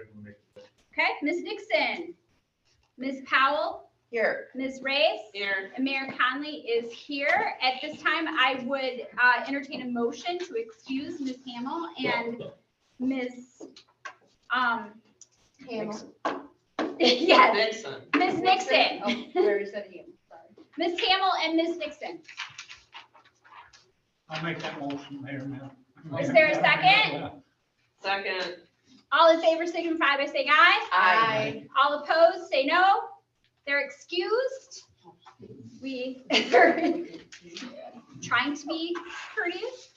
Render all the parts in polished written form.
Okay, Ms. Nixon, Ms. Powell, Here. Ms. Race, Here. and Mayor Conley is here. At this time, I would entertain a motion to excuse Ms. Hamel and Ms. Hamel. Yes, Nixon. Ms. Nixon. Oh, where is it? Sorry. Ms. Hamel and Ms. Nixon. I'll make that motion, Mayor. Is there a second? Second. All in favor signify by saying aye. Aye. All opposed, say no. They're excused. We are trying to be courteous.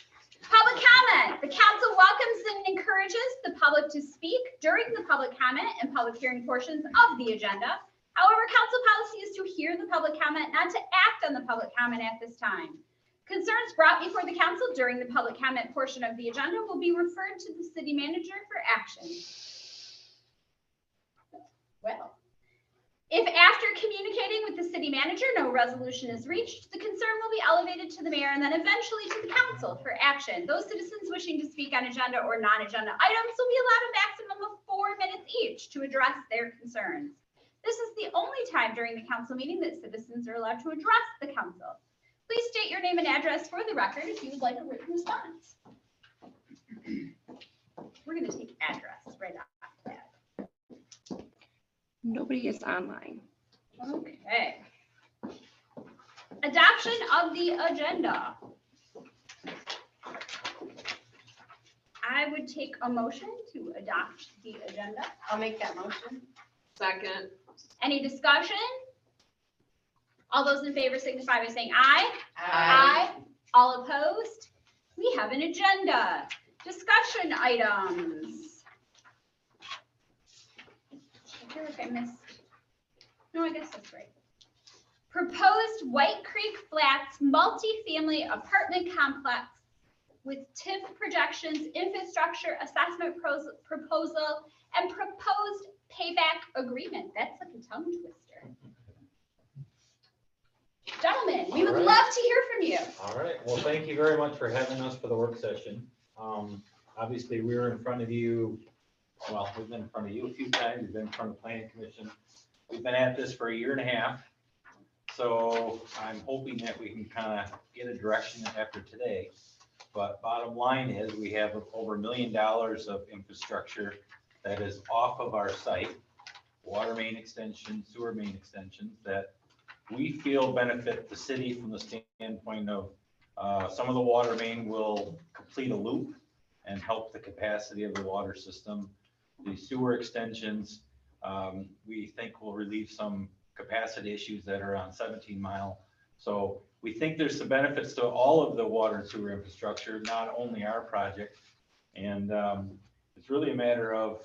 Public comment. The council welcomes and encourages the public to speak during the public comment and public hearing portions of the agenda. However, council policy is to hear the public comment, not to act on the public comment at this time. Concerns brought before the council during the public comment portion of the agenda will be referred to the city manager for action. Well, if after communicating with the city manager, no resolution is reached, the concern will be elevated to the mayor and then eventually to the council for action. Those citizens wishing to speak on agenda or non-agenda items will be allowed a maximum of 4 minutes each to address their concerns. This is the only time during the council meeting that citizens are allowed to address the council. Please state your name and address for the record if you would like a written response. We're going to take address right after that. Nobody is online. Okay. Adoption of the agenda. I would take a motion to adopt the agenda. I'll make that motion. Second. Any discussion? All those in favor signify by saying aye. All opposed? We have an agenda. Discussion items. I feel like I missed. No, I guess that's right. Proposed White Creek Flats multifamily apartment complex with TIF projections, infrastructure assessment proposal, and proposed payback agreement. That's like a tongue twister. Gentlemen, we would All right. love to hear from you. All right, well, thank you very much for having us for the work session. Obviously, we were in front of you, well, we've been in front of you a few times, we've been in front of the planning commission. We've been at this for 1.5 years. So I'm hoping that we can kind of get a direction after today. But bottom line is we have over $1 million of infrastructure that is off of our site. Water main extension, sewer main extensions that we feel benefit the city from the standpoint of some of the water main will complete a loop and help the capacity of the water system. The sewer extensions, we think will relieve some capacity issues that are on 17 Mile. So we think there's some benefits to all of the water and sewer infrastructure, not only our project. And it's really a matter of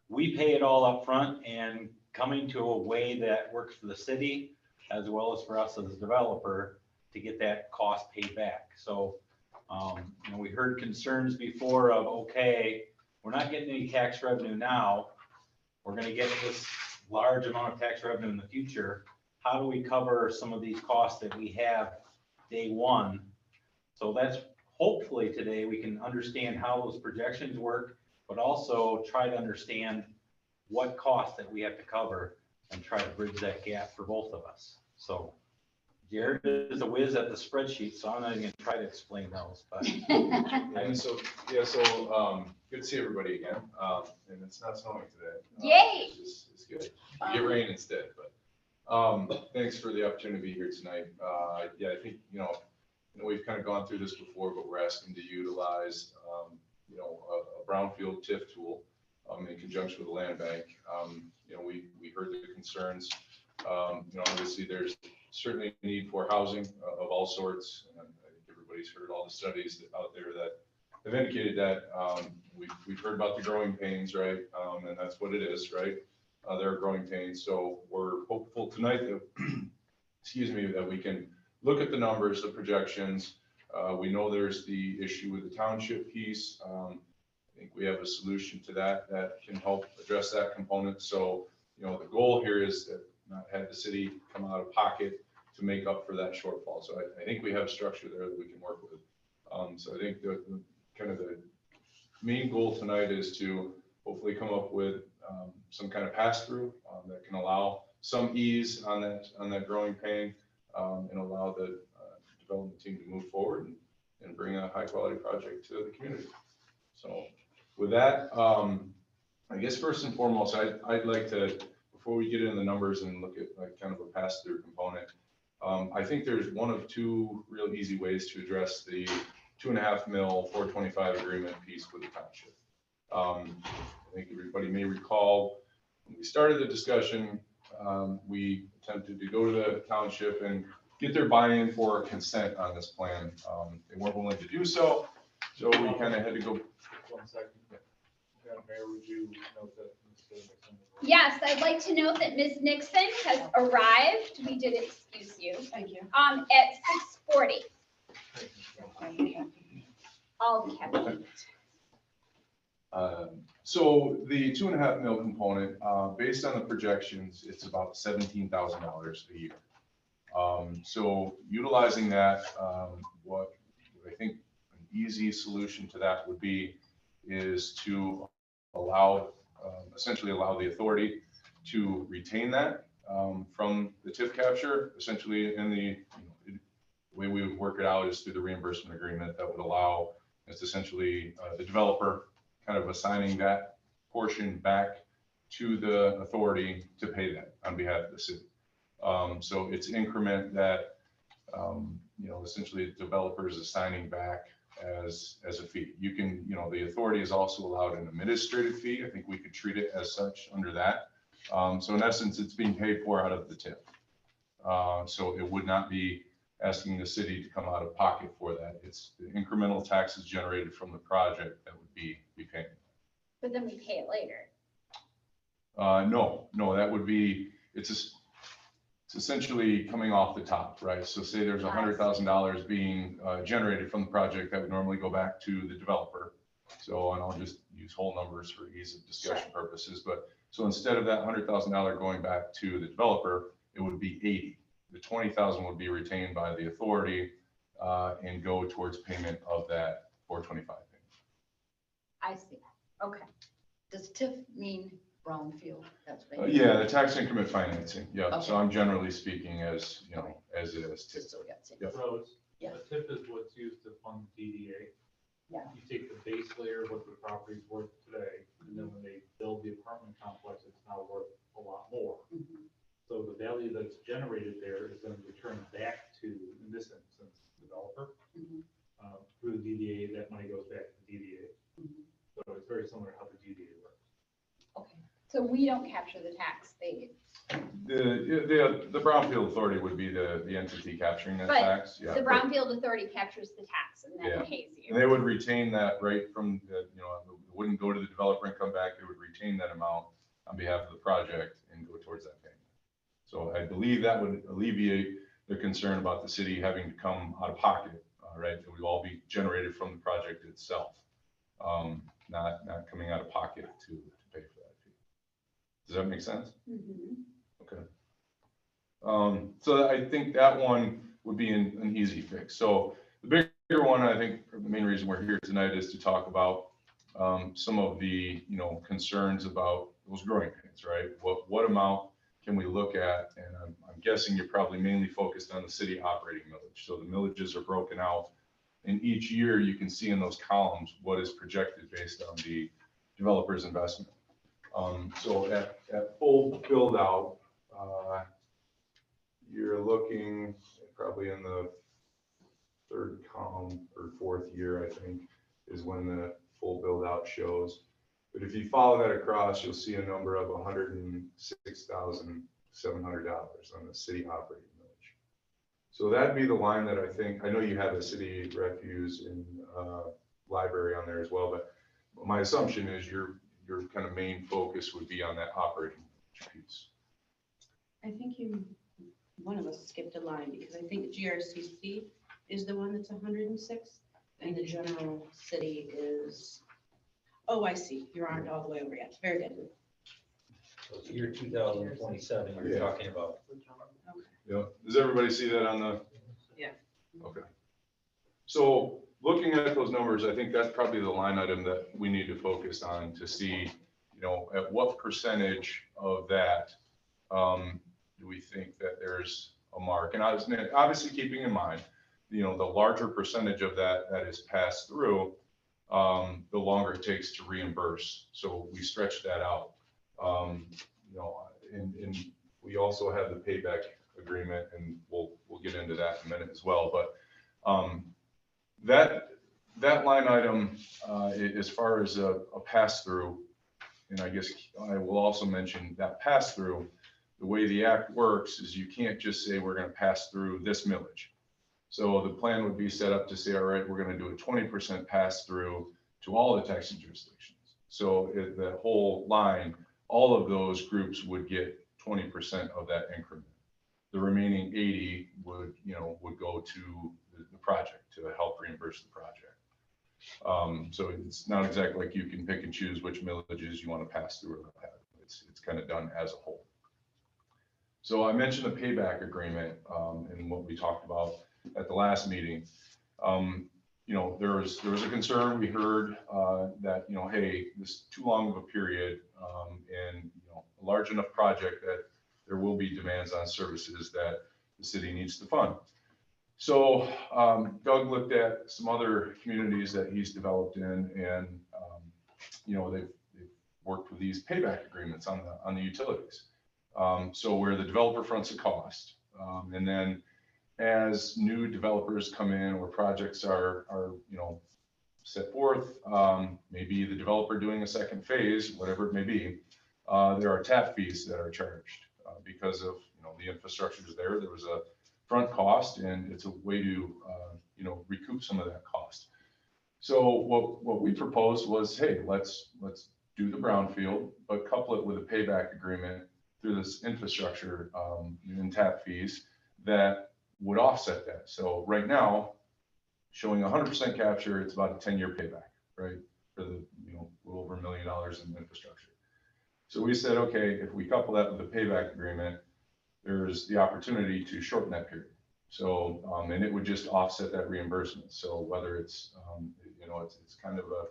we pay it all up front and coming to a way that works for the city as well as for us as a developer to get that cost paid back. So, we heard concerns before of, okay, we're not getting any tax revenue now. We're going to get this large amount of tax revenue in the future. How do we cover some of these costs that we have day one? So that's hopefully today we can understand how those projections work, but also try to understand what costs that we have to cover and try to bridge that gap for both of us. So Jared is a whiz at the spreadsheet, so I'm not even gonna try to explain those, but. And so, good to see everybody again. And it's not snowing today. Yay. It's good. We get rain instead, but, thanks for the opportunity to be here tonight. Yeah, I think, we've kind of gone through this before, but we're asking to utilize, a brownfield TIF tool, in conjunction with the land bank. We heard the concerns. Obviously there's certainly a need for housing of all sorts. And I think everybody's heard all the studies out there that have indicated that. We've heard about the growing pains, right? And that's what it is, right? There are growing pains. So we're hopeful tonight that, that we can look at the numbers, the projections. We know there's the issue with the township piece. I think we have a solution to that can help address that component. So, the goal here is to not have the city come out of pocket to make up for that shortfall. So I think we have a structure there that we can work with. So I think the main goal tonight is to hopefully come up with some kind of pass-through that can allow some ease on that growing pain, and allow the development team to move forward and bring a high-quality project to the community. So with that, I guess first and foremost, I'd like to, before we get into the numbers and look at like kind of a pass-through component, I think there's one of two real easy ways to address the 2.5 mil 425 agreement piece with the township. I think everybody may recall when we started the discussion, we attempted to go to the township and get their buy-in for consent on this plan. They weren't willing to do so, so we kind of had to go. 1 second. Mayor, would you note that Mr. Nixon? Yes, I'd like to note that Ms. Nixon has arrived. We did excuse you. Thank you. At 6:40. All the cabinet. So the 2.5 mil component, based on the projections, it's about $17,000 a year. So utilizing that, what I think an easy solution to that would be is to allow, essentially allow the authority to retain that from the TIF capture, essentially in the way we would work it out is through the reimbursement agreement that would allow, it's essentially the developer kind of assigning that portion back to the authority to pay that on behalf of the city. So it's an increment that, essentially the developer is assigning back as a fee. You can, the authority is also allowed an administrative fee. I think we could treat it as such under that. So in essence, it's being paid for out of the TIF. So it would not be asking the city to come out of pocket for that. It's the incremental taxes generated from the project that would be paying. But then we pay it later. No, that would be, it's essentially coming off the top, right? So say there's $100,000 being generated from the project that would normally go back to the developer. So, and I'll just use whole numbers for ease of discussion purposes, but so instead of that $100,000 going back to the developer, it would be 80. The 20,000 would be retained by the authority and go towards payment of that 425 payment. I see. Okay. Does TIF mean brownfield? That's Yeah, the tax increment financing. Yeah. Okay. So I'm generally speaking as, as it is. Just so we got it. Yep. So it's, Yeah. a TIF is what's used to fund DDA. Yeah. You take the base layer, what the property's worth today, and then when they build the apartment complex, it's now worth a lot more. Mhm. So the value that's generated there is then returned back to, in this instance, the developer. Mhm. Through the DDA, that money goes back to the DDA. Mhm. So it's very similar to how the DDA works. Okay. So we don't capture the tax, they, The Brownfield Authority would be the entity capturing that But tax. Yeah. the Brownfield Authority captures the tax and Yeah. then pays And they you. would retain that right from the, it wouldn't go to the developer and come back. They would retain that amount on behalf of the project and go towards that payment. So I believe that would alleviate the concern about the city having to come out of pocket, right? It would all be generated from the project itself, not coming out of pocket to pay for that fee. Does that make sense? Mhm. Okay. So I think that one would be an easy fix. So the bigger one, I think the main reason we're here tonight is to talk about some of the, concerns about those growing pains, right? What amount can we look at? And I'm guessing you're probably mainly focused on the city operating millage. So the millages are broken out. And each year you can see in those columns what is projected based on the developer's investment. So at full build out, you're looking probably in the third column or fourth year, I think, is when the full build out shows. But if you follow that across, you'll see a number of $106,700 on the city operating millage. So that'd be the line that I think, I know you have a city refuse and library on there as well, but my assumption is your kind of main focus would be on that operating piece. I think one of us skipped a line because I think GRCC is the one that's 106 and the general city is, oh, I see. You aren't all the way over yet. Very good. So it's year 2027 you're Yeah. talking about. Yeah, does everybody see that on the? Yeah. Okay. So looking at those numbers, I think that's probably the line item that we need to focus on to see, you know, at what percentage of that do we think that there's a mark? And obviously keeping in mind, you know, the larger percentage of that is passed through, the longer it takes to reimburse. So we stretch that out. You know, and we also have the payback agreement, and we'll get into that in a minute as well. But that line item, as far as a pass through, and I guess I will also mention that pass through, the way the act works is you can't just say we're going to pass through this millage. So the plan would be set up to say, all right, we're going to do a 20% pass through to all the taxing jurisdictions. So the whole line, all of those groups would get 20% of that increment. The remaining 80 would go to the project to help reimburse the project. So it's not exactly like you can pick and choose which millages you want to pass through or not. It's kind of done as a whole. So I mentioned the payback agreement and what we talked about at the last meeting. You know, there was a concern we heard that, you know, hey, this is too long of a period and, you know, a large enough project that there will be demands on services that the city needs to fund. So Doug looked at some other communities that he's developed in, and you know, they've worked with these payback agreements on the utilities. So where the developer fronts the cost, and then as new developers come in or projects are you know, set forth, maybe the developer doing a second phase, whatever it may be, there are tap fees that are charged because of, you know, the infrastructure is there. There was a front cost, and it's a way to you know, recoup some of that cost. So what we proposed was, hey, let's do the brownfield, but couple it with a payback agreement through this infrastructure and tap fees that would offset that. So right now, showing 100% capture, it's about a 10-year payback, right? For the, you know, a little over $1 million in infrastructure. So we said, okay, if we couple that with a payback agreement, there's the opportunity to shorten that period. So, and it would just offset that reimbursement. So whether it's, you know, it's kind of a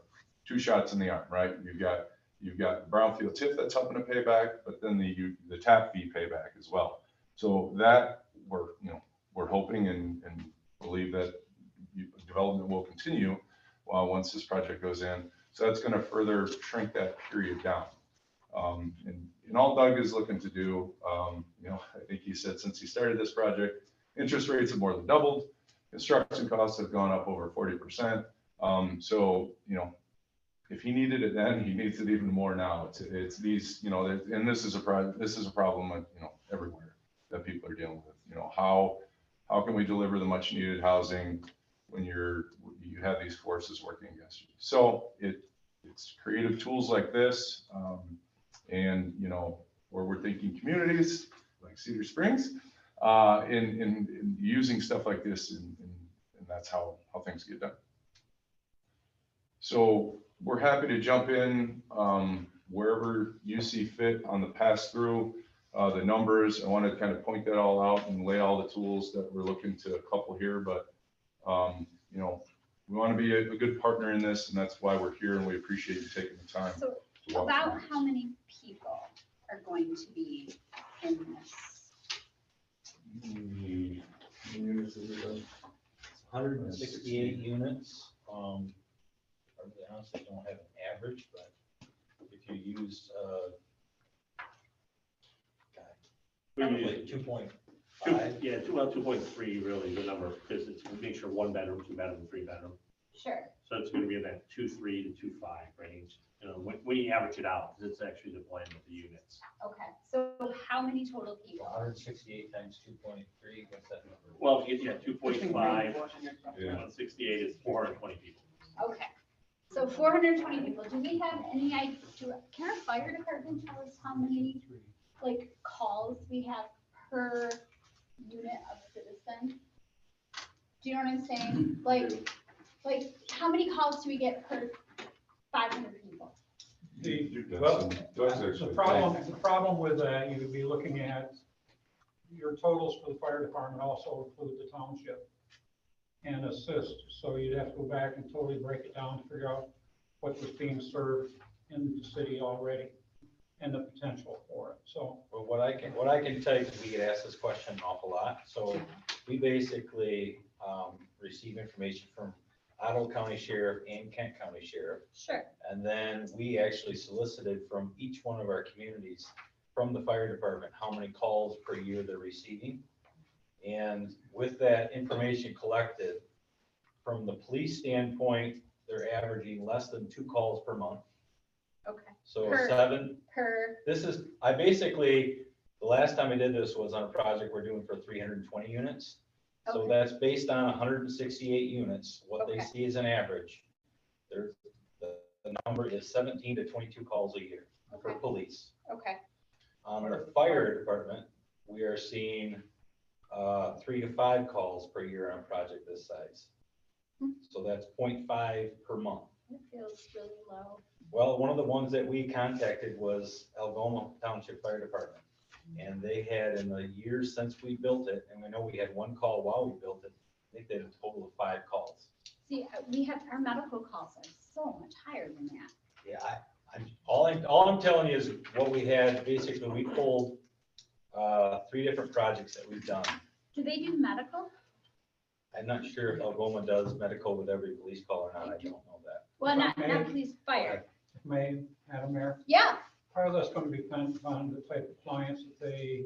2 shots in the arm, right? You've got the brownfield TIF that's helping to pay back, but then the tap fee payback as well. So that we're hoping and believe that development will continue once this project goes in. So that's going to further shrink that period down. And all Doug is looking to do, you know, I think he said since he started this project, interest rates have more than doubled. Construction costs have gone up over 40%. So, you know, if he needed it then, he needs it even more now. It's these, you know, and this is a problem, you know, everywhere that people are dealing with. You know, how can we deliver the much needed housing when you have these forces working against you? So it's creative tools like this, and you know, where we're thinking communities like Cedar Springs, in using stuff like this, and that's how things get done. So we're happy to jump in wherever you see fit on the pass through, the numbers. I want to kind of point that all out and lay all the tools that we're looking to couple here, but you know, we want to be a good partner in this, and that's why we're here, and we appreciate you taking the time. So about how many people are going to be in this? 168 units. To be honest, I don't have an average, but if you use probably 2.5. Yeah, 2.3 really the number, because it's a mixture of 1 bedroom, 2 bedroom, 3 bedroom. Sure. So it's going to be in that 2.3 to 2.5 range. You know, when you average it out, because it's actually the blend of the units. Okay. So how many total people? 168 times 2.3. What's that number? Well, if you get 2.5, 168 is 420 people. Okay. So 420 people. Do we have any idea? Can our fire department tell us how many like calls we have per unit of citizen? Do you know what I'm saying? Like how many calls do we get per 500 people? The problem with that, you would be looking at your totals for the fire department also include the township and assist. So you'd have to go back and totally break it down to figure out what was being served in the city already and the potential for it, so. Well, what I can tell you, because we get asked this question an awful lot, so we basically, receive information from Ottawa County Sheriff and Kent County Sheriff. Sure. And then we actually solicited from each one of our communities, from the fire department, how many calls per year they're receiving. And with that information collected, from the police standpoint, they're averaging less than 2 calls per month. Okay. So Per- 7, Per, this is, I basically, the last time I did this was on a project we're doing for 320 units. So Okay. that's based on 168 units, what they Okay. see as an average. There's, the number is 17 to 22 calls a year for Okay. police. okay, On the fire department, we are seeing 3 to 5 calls per year on a project this size. Hmm. So that's 0.5 per month. it feels really low. Well, one of the ones that we contacted was Algoma Township Fire Department. And they had, in the years since we built it, and we know we had 1 call while we built it, I think they had a total of 5 calls. See, we have, our medical calls are so much higher than that. Yeah, all I'm telling you is what we had, basically, we pulled 3 different projects that we've done. Do they do medical? I'm not sure if Algoma does medical with every police call or not, I don't know that. Well, not Okay. police, fire. May, Madam Mayor, Yeah, part of that's going to depend upon the type of clients that they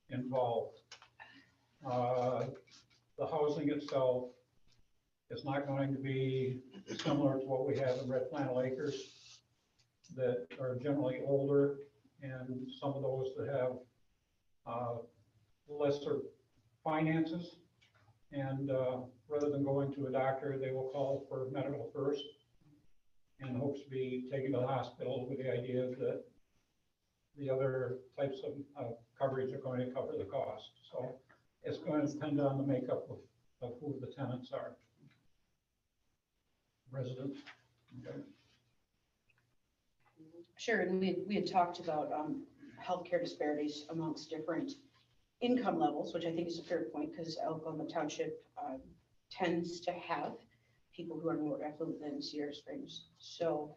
involve. The housing itself is not going to be similar to what we have in Red Flannel Acres that are generally older, and some of those that have lesser finances. And rather than going to a doctor, they will call for medical first and hopes to be taken to the hospital with the idea that the other types of coverage are going to cover the cost. So it's going to depend on the makeup of who the tenants are. Residents. Okay. Sure, and we had talked about healthcare disparities amongst different income levels, which I think is a fair point, because Algoma Township tends to have people who are more affluent than Sierra Springs. So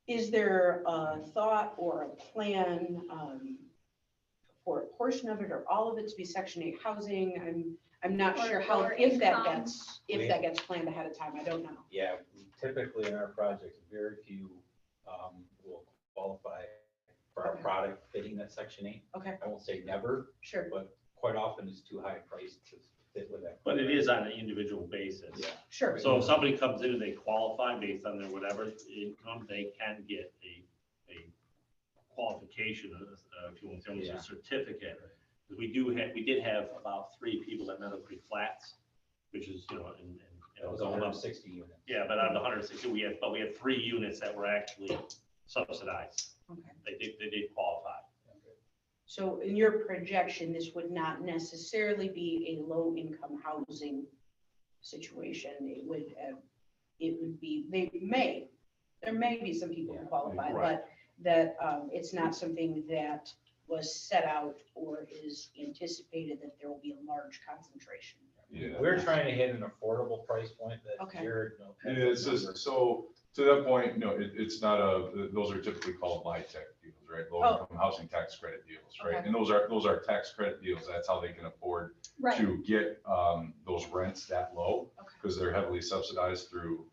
is there a thought or a plan for a portion of it or all of it to be Section 8 housing? I'm not Or sure how, lower if that income. gets planned ahead of time, I don't know. Yeah, typically in our projects, very few will qualify for our Okay. product fitting that Section 8. Okay, I won't say never, sure, but quite often it's too high priced to fit with that. But it is on an individual basis. Yeah. sure. So if somebody comes in and they qualify based on their whatever income, they can get a qualification, if you want to say, Yeah. a certificate. Because we did have about 3 people at Meadow Creek Flats, which is, and That was 160 units. yeah, but out of the 160, we had 3 units that were actually subsidized. Okay. They did qualify. So in your projection, this would not necessarily be a low-income housing situation. It would be, there may be some people who Yeah, qualify, right. but that it's not something that was set out or is anticipated that there will be a large concentration. Yeah. We're trying to hit an affordable price point that Okay. Jared. Yeah, it's just, so to that point, it's not those are typically called LIHTC deals, right? Low income housing tax credit deals, right? Okay. And those are tax credit deals. That's how they can afford right. to get those rents that low, Okay. because they're heavily subsidized through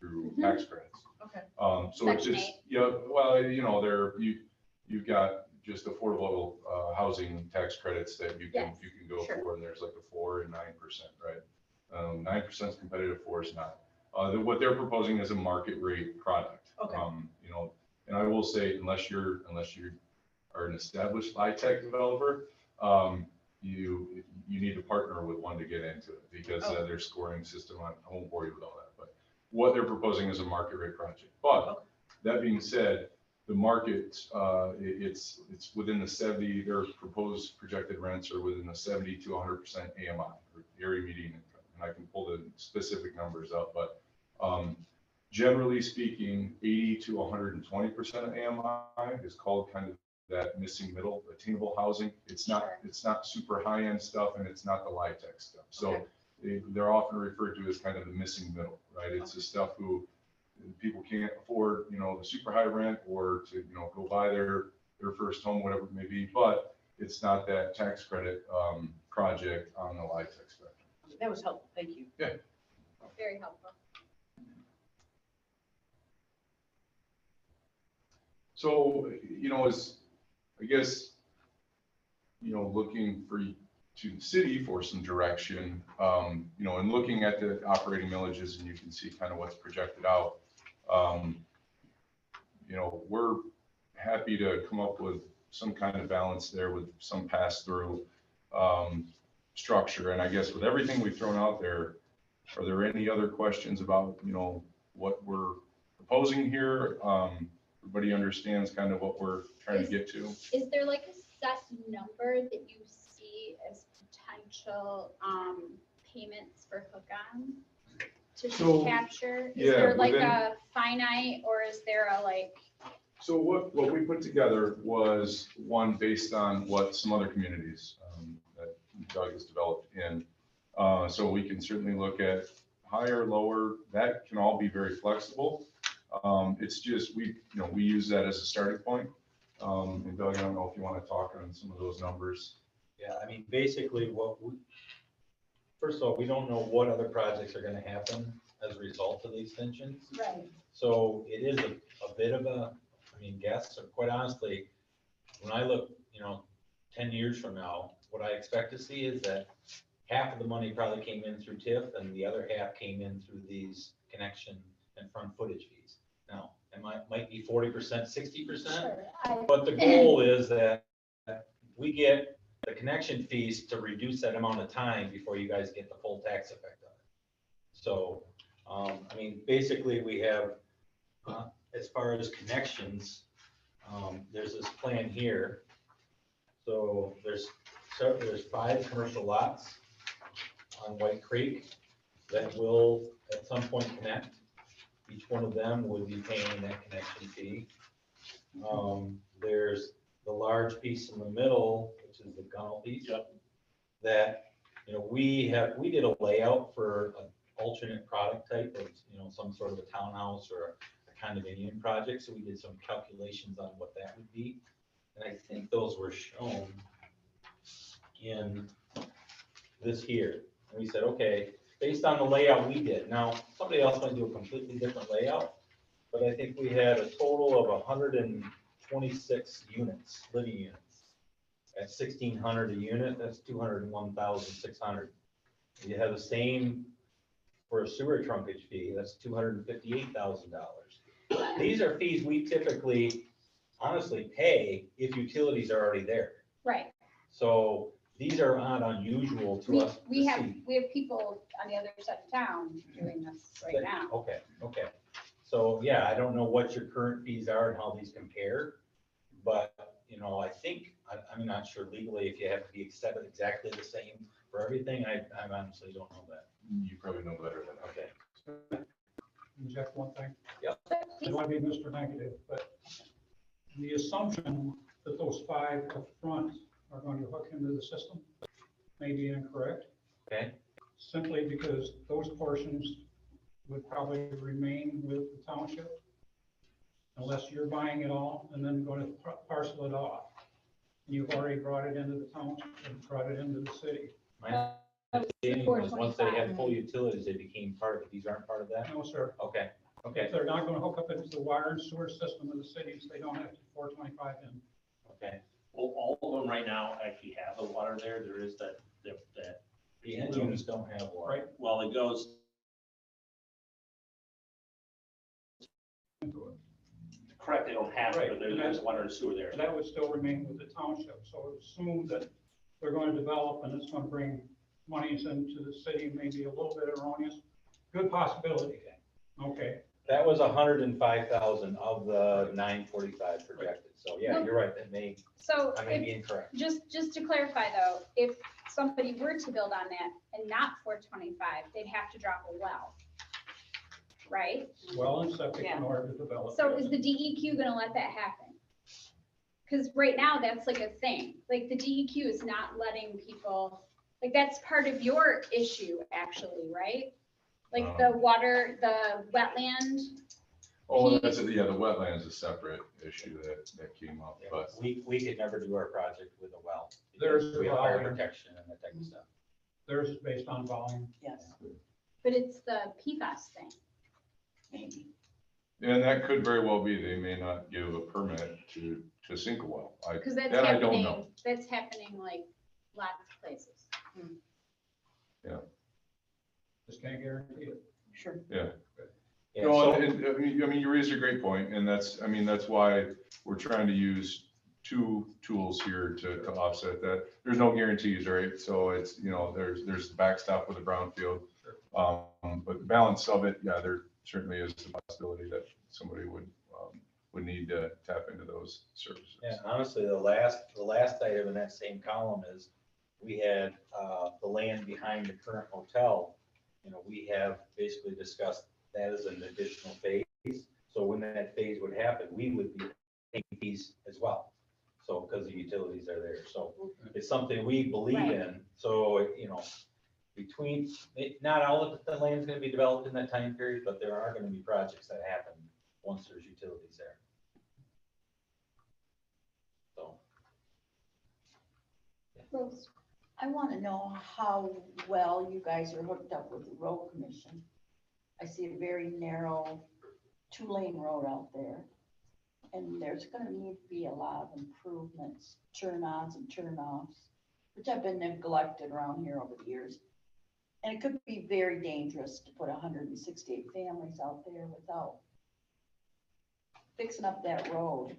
Mhm. tax credits. Okay. So it's Section just, yeah, well, you've got just affordable housing tax credits that you can Yes, go sure. for, and there's like a 4% and 9%, right? 9% is competitive, 4 is not. What they're proposing is a market rate product. Okay. And I will say, unless you are an established LIHTC developer, you need to partner with one to get into it, because their scoring system, I won't bore you with all that, but what they're proposing is a market rate project. But that being said, the market, it's within the 70, their proposed projected rents are within the 70 to 100% AMI, or area median income. And I can pull the specific numbers up, but generally speaking, 80 to 120% of AMI is called kind of that missing middle, attainable housing. It's not super high-end stuff, and it's not the LIHTC stuff. So they're often referred to as kind of the missing middle, right? It's the stuff people can't afford, you know, the super high rent or to, you know, go buy their first home, whatever it may be, but it's not that tax credit, project on the live tax spectrum. That was helpful, thank you. Very helpful. So, you know, I guess, you know, looking to the city for some direction, you know, and looking at the operating millages, and you can see kind of what's projected out. You know, we're happy to come up with some kind of balance there with some pass-through structure. And I guess with everything we've thrown out there, are there any other questions about, you know, what we're proposing here? Everybody understands kind of what we're trying to get to. Is there like a set number that you see as potential payments for hook-on to So, capture? Is yeah, there like within- a finite, or is there a like? So what we put together was one based on what some other communities that Doug has developed in. So we can certainly look at higher, lower, that can all be very flexible. It's just, we use that as a starting point. And Doug, I don't know if you want to talk on some of those numbers. Yeah, I mean, basically first of all, we don't know what other projects are gonna happen as a result of the extensions. Right. So it is a bit of a, guess, or quite honestly, when I look, 10 years from now, what I expect to see is that half of the money probably came in through TIF and the other half came in through these connection and front footage fees. Now, it might be 40%, 60%, but the goal is that we get the connection fees to reduce that amount of time before you guys get the full tax effect of it. So, basically we have, as far as connections, there's this plan here. So there's 5 commercial lots on White Creek that will at some point connect. Each one of them would be paying that connection fee. There's the large piece in the middle, which is the Gunnell piece. Yep. That, we did a layout for an alternate product type of, some sort of a townhouse or a condominium project. So we did some calculations on what that would be. And I think those were shown in this here. And we said, okay, based on the layout we did. Now, somebody else might do a completely different layout, but I think we had a total of 126 units, living units. At 1,600 a unit, that's 201,600. You have the same for a sewer trunkage fee, that's $258,000. These are fees we typically, honestly, pay if utilities are already there. Right. So these are not unusual to us. We to have see. people on the other side of town doing this right now. Okay. So, yeah, I don't know what your current fees are and how these compare, but, I think, I'm not sure legally if you have to be accepted exactly the same for everything. I honestly don't know that. You probably know better than I. Okay. Inject one thing. I Please. don't want to be Mr. Negative, but the assumption that those 5 up front are going to hook into the system may be incorrect. Okay. Simply because those portions would probably remain with the township unless you're buying it all and then going to parcel it off. You've already brought it into the township and brought it into the city. My understanding was once they had full utilities, they became part of it. These aren't part of that? No, sir. Okay. If they're not going to hook up into the water and sewer system of the cities, they don't have to 425 in. Okay. Well, all of them right now actually have the water there. There is that, The end units don't have water. Right. well, it goes, correct, they don't have it, but there's water and sewer there. That would still remain with the township. So assume that they're going to develop and it's going to bring monies into the city, maybe a little bit erroneous. Good possibility. Okay. That was 105,000 of the 945 projected. So yeah, you're right. That may, So I may be incorrect. just to clarify though, if somebody were to build on that and not 425, they'd have to drop a well, right? Well and septic Yeah. in order to develop. So is the DEQ gonna let that happen? Because right now, that's like a thing, like the DEQ is not letting people, like that's part of your issue actually, right? Like the water, the wetland Well, that's, yeah, the wetland is a separate issue that came up, Yeah, but we could never do our project with a well. There's because We have fire volume. protection and that type of stuff. Theirs is based on volume. Yes, But it's the PFAS thing. maybe. and that could very well be, they may not give a permit to sink a well. Because that's That I don't know. happening, that's happening like lots of places. Just can't guarantee it. Sure. Yeah, No, so- and, I mean, you raised a great point, and that's, I mean, that's why we're trying to use two tools here to offset that. There's no guarantees, right? So it's, you know, there's the backstop with the brownfield. But the balance of it, yeah, there certainly is the possibility that somebody would need to tap into those services. Yeah, honestly, the last item in that same column is, we had, the land behind the current hotel. You know, we have basically discussed that as an additional phase. So when that phase would happen, we would be paying fees as well. So, because the utilities are there. So it's something we believe Right. in. So, you know, not all of the land's gonna be developed in that time period, but there are gonna be projects that happen once there's utilities there. So. Rose, I want to know how well you guys are hooked up with the road commission. I see a very narrow 2-lane road out there. And there's gonna need to be a lot of improvements, turn-ons and turn-offs, which have been neglected around here over the years. And it could be very dangerous to put 168 families out there without fixing up that road. Is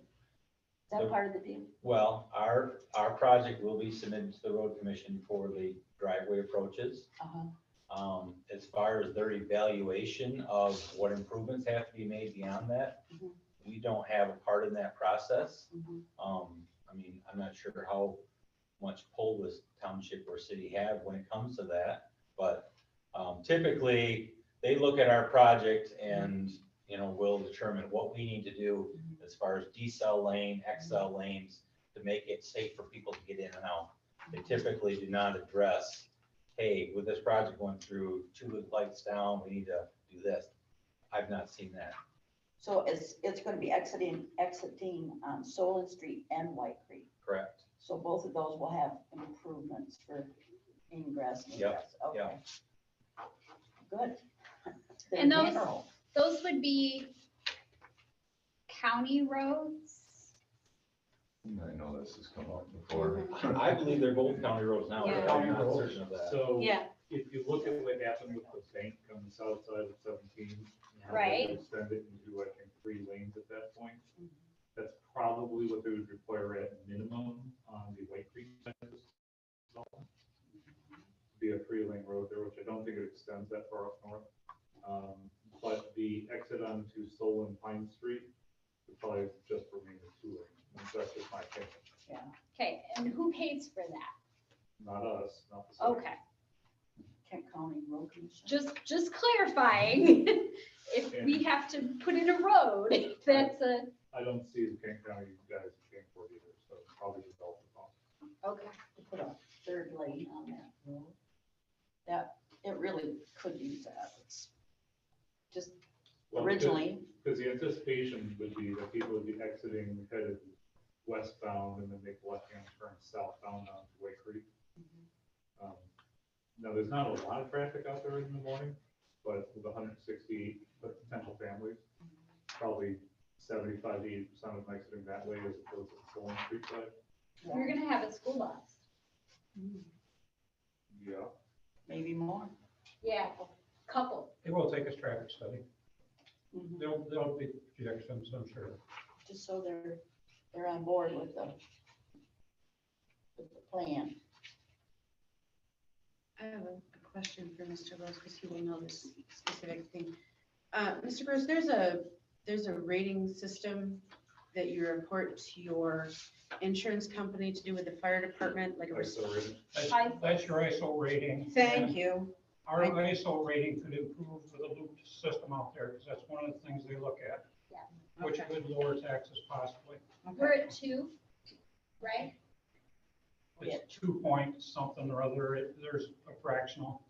that So- part of the deal? Well, our project will be submitted to the road commission for the driveway approaches. Uh-huh. As far as their evaluation of what improvements have to be made beyond that, Mhm. we don't have a part in that process. Mhm. I mean, I'm not sure how much pull this township or city have when it comes to that, but typically, they look at our project and, you know, will determine what we need to do as far as decel lane, XL lanes, to make it safe for people to get in and out. They typically do not address, hey, with this project going through 2 lights down, we need to do this. I've not seen that. So it's gonna be exiting on Solon Street and White Creek. Correct. So both of those will have improvements for ingress and Yep, egress. Okay. yep. Good. And They're those- narrow. Those would be county roads. I know this has come up before. I believe they're both county roads now, but I'm not Yeah. certain of that. So Yeah. if you look at what happened with the bank on the south side of 17. and how they Right. Extended into, I think, 3 lanes at that point. That's probably what they would require at minimum on the White Creek side of the zone. Be a 3-lane road there, which I don't think it extends that far up north. But the exit onto Solon Pine Street would probably just remain a 2-lane. That's just my opinion. Okay, and who pays for that? Not us, not the city. Okay, Kent County Road Commission. just clarifying. If we have to put in a road, that's I don't see the Kent County guys paying for it either, so probably develop the cost. okay. To put a 3rd lane on that road. That, it really could use that. It's just Well, originally, Because the anticipation would be that people would be exiting headed westbound and then make a left-hand turn southbound on White Creek. Now, there's not a lot of traffic out there in the morning, but with 160 potential families, probably 75 to 80% of them exiting that way as opposed to the Solon Street side. You're gonna have a school bus. Yeah. maybe more. Yeah, couple. It will take us traffic study. Mhm. There'll be projections, I'm sure. Just so they're on board with the plan. I have a question for Mr. Rose, because he will know this specific thing. Mr. Rose, there's a rating system that you report to your insurance company to do with the fire department, like a. Like so written. That's your ISO rating. Thank you. Our ISO rating could improve with a loop system out there, because that's one of the things they look at. Yeah. Which Okay. could lower taxes possibly. We're at 2, right? It's 2 point something or other, there's a fractional.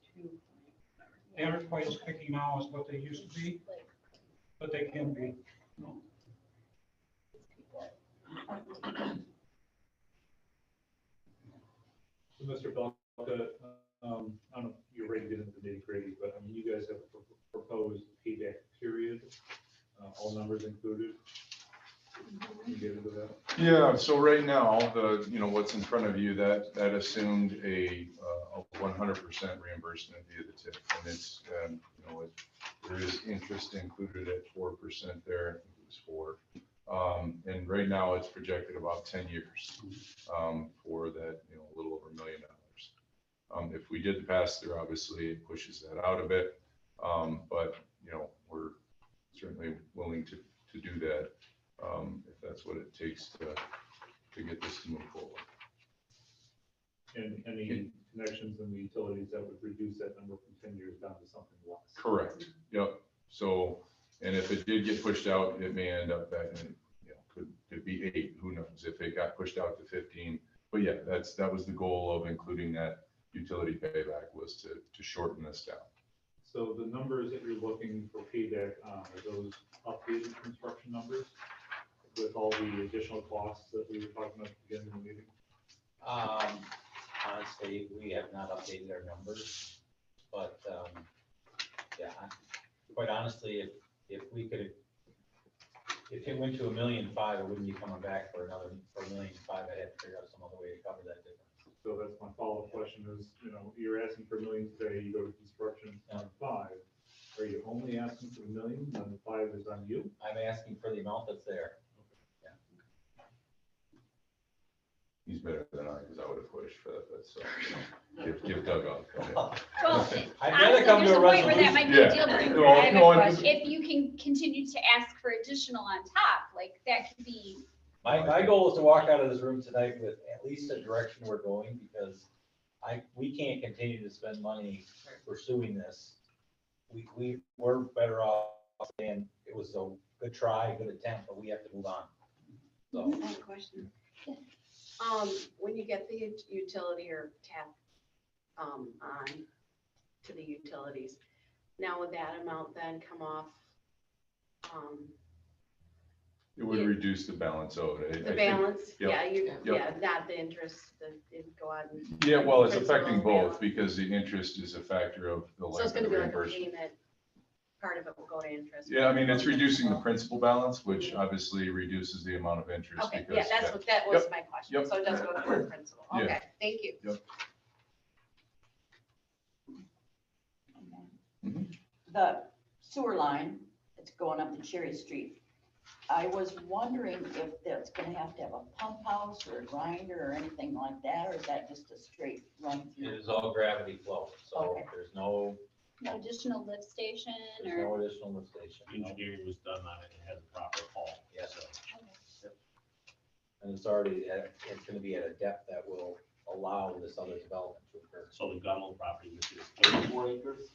They aren't quite as picky now as what they used to be, but they can be. So Mr. Belka, I don't know if you're ready to get into the nitty gritty, but I mean, you guys have a proposed payback period, all numbers included. Can you get into that? Yeah, so right now, what's in front of you, that assumed a 100% reimbursement via the TIF. And it's, there is interest included at 4% there, I think it was 4. And right now, it's projected about 10 years for that, a little over $1 million. If we did the pass through, obviously, it pushes that out a bit. But, we're certainly willing to do that. If that's what it takes to get this to move forward. And any connections in the utilities that would reduce that number from 10 years down to something less? Correct. Yep. So, and if it did get pushed out, it may end up back in, could it be 8? Who knows? If it got pushed out to 15. But yeah, that was the goal of including that utility payback, was to shorten this down. So the numbers that you're looking for payback on, are those updated construction numbers with all the additional costs that we were talking about at the beginning of the meeting? Honestly, we have not updated our numbers, but, yeah, quite honestly, if we could, if it went to $1.5 million, it wouldn't be coming back for $1.5 million. I'd have to figure out some other way to cover that difference. So that's my follow-up question is, you're asking for $1 million today, you go to construction on 5. Are you only asking for $1 million, and the 5 is on you? I'm asking for the amount that's there. He's better than I, because I would have pushed for that, but so, give Doug on. Well, I'd rather honestly, come there's to a a point where that might be a resolution. deal breaker. No, I have a no, I'm question. just- If you can continue to ask for additional on top, like that could be, My goal is to walk out of this room tonight with at least a direction we're going, because we can't continue to spend money pursuing this. We're better off saying it was a good try, good attempt, but we have to move on. So, I have a question. When you get the utility or tap, on to the utilities, now would that amount then come off, It would reduce the balance owed. I the think. balance? Yep. Yeah, not the interest, it go on. Yeah, well, it's Principal affecting balance. both, because the interest is a factor of the So it's length of gonna the be like a reimbursement. payment, part of it will go to interest. Yeah, I mean, it's reducing the principal balance, which obviously reduces the amount of interest. Okay, because yeah, that's what, that was my question, Yep. so it does go toward principal, Yeah. okay, thank you. Mhm. The sewer line that's going up to Cherry Street, I was wondering if that's gonna have to have a pump house or a grinder or anything like that, or is that just a straight run it through? is all gravity flow, so Okay. there's no no additional lift station There's or? no additional lift station. no. Engineering was done on it, and has a proper haul. Yes. So, And it's it's gonna be at a depth that will allow this other development to occur. So the Gunnell property, which is 34 acres?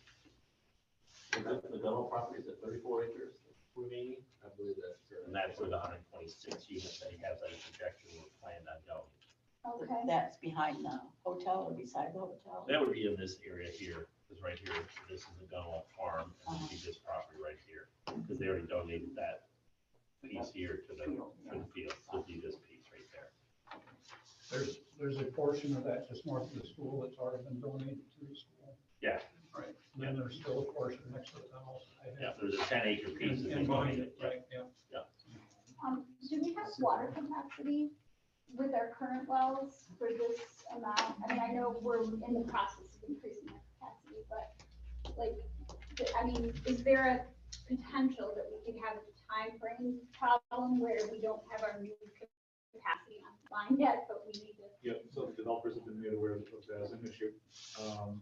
The Gunnell property is at 34 acres remaining? I believe that's correct. And that's where the 126 units that he has that projection were planned on going. Okay. That's behind the hotel or beside the hotel? That would be in this area here, because right here, this is the Gunnell farm, and this would be this property right here. Because they already donated that piece here to the field, so it'd be this piece right there. There's a portion of that just north of the school that's already been donated to the school. Yeah, And then there's still a portion next to the tunnels. yeah, there's a 10-acre piece that they And behind donated, it, right, yeah. Do we have water capacity with our current wells for this amount? I mean, I know we're in the process of increasing our capacity, but like, is there a potential that we could have a time frame problem where we don't have our new capacity online yet, but we need to? Yep, so the developers have been made aware of that as an issue,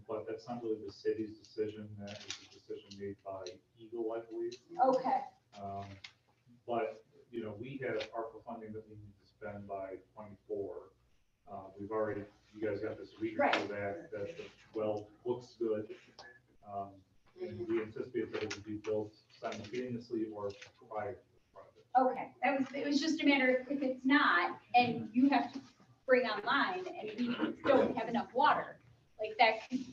but that's not really the city's decision, that is a decision made by Eagle, I believe. Okay, But, we have ARPA funding that we need to spend by 24. We've already, you guys got this week or so that the well looks good. And we anticipate that it will be built simultaneously or prior to the project. okay, it was just a matter of if it's not, and you have to bring online, and we don't have enough water, like that could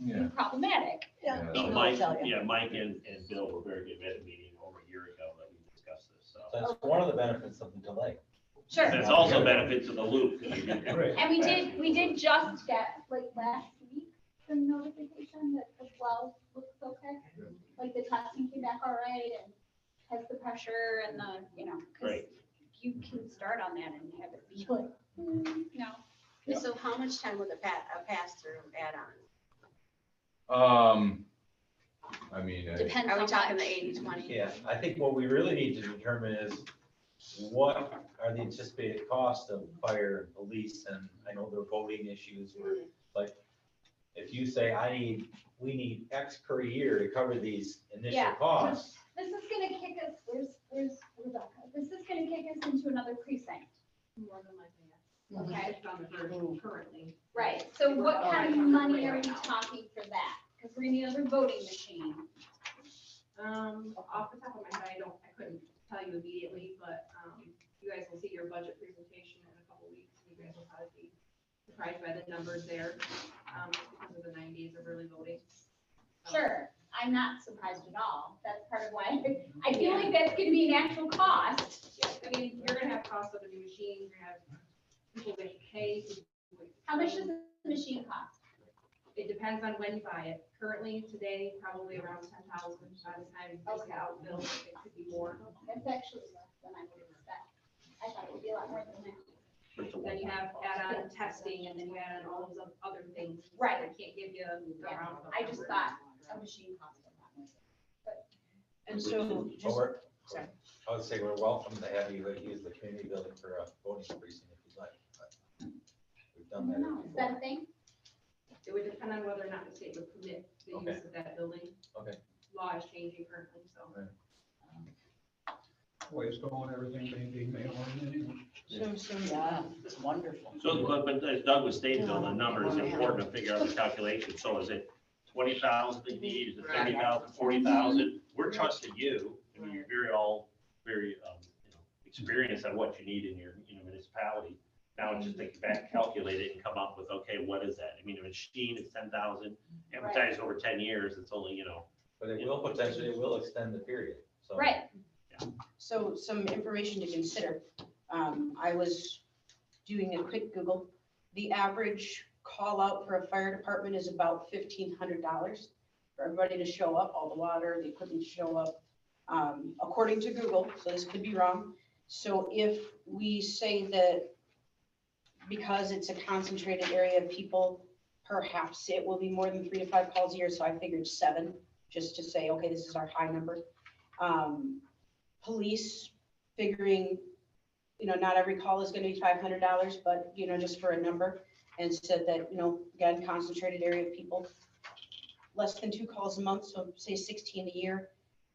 Yeah. be problematic. Yeah, Yeah. Eagle will Mike, tell you. yeah, Mike and Bill were very good at a meeting over a year ago that we discussed this, so. That's one of the benefits of the delay. Sure. That's also benefits of the loop. 'cause you do- Right. And we did just get, like, last week, the notification that the well looks okay. Like, the testing came back all right and has the pressure and the, you know, because Great. you can start on that and have it be like, no. So how much time would a pass-through add on? I mean, Depends Are how we talking the much. 80/20? Yeah, I think what we really need to determine is what are the anticipated costs of fire and police, and I know there are voting issues where, like, if you say, we need X per year to cover these initial Yeah. costs. This is gonna kick us, where's Rebecca? This is gonna kick us into another precinct. More than likely, yes. Okay. Based on the version currently. Right, so what kind of money are we talking for that? Because we're gonna need another voting machine. Off the top of my head, I couldn't tell you immediately, but, you guys will see your budget presentation in a couple weeks. And you guys will probably be surprised by the numbers there, because of the 9 days of early voting. Sure, I'm not surprised at all. That's part of why I feel like that's gonna be an actual cost. Yeah, I mean, you're gonna have costs of the new machines, you're gonna have people that pay. How much does the machine cost? It depends on when you buy it. Currently, today, probably around 10,000. By the time it's Okay. out, built, it could be more. That's actually less than I would expect. I thought it would be a lot more than that. Then you have add-on testing, and then you add on all those other things. Right. I can't give you a Yeah, round. I just thought a machine cost a lot more. And so, But just, we're- sorry. I would say we're welcome to have you use the community building for a voting precinct if you'd like. But we've I done don't that. know, is that a thing? It would depend on whether or not the state would permit the Okay. use of that building. Okay. Law is changing currently, so. Way it's going, everything may be mailed in anyway. Yeah, it's wonderful. So, but as Doug was stating, though, the number is important to figure out the calculation. So is it 20,000 they need, is it 30,000, 40,000? We're trusting you. I mean, you're very, experienced on what you need in your, municipality. Now it's just take it back, calculate it and come up with, okay, what is that? I mean, a machine is 10,000, amortized over 10 years, it's only, But it will potentially, it will extend the period, so. Right, So some information to consider. I was doing a quick Google. The average call out for a fire department is about $1,500 for everybody to show up, all the water, the equipment to show up, according to Google, so this could be wrong. So if we say that because it's a concentrated area of people, perhaps it will be more than 3 to 5 calls a year, so I figured 7, just to say, okay, this is our high number. Police, figuring, not every call is gonna be $500, but, just for a number, and said that, again, concentrated area of people, less than 2 calls a month, so say 16 a year.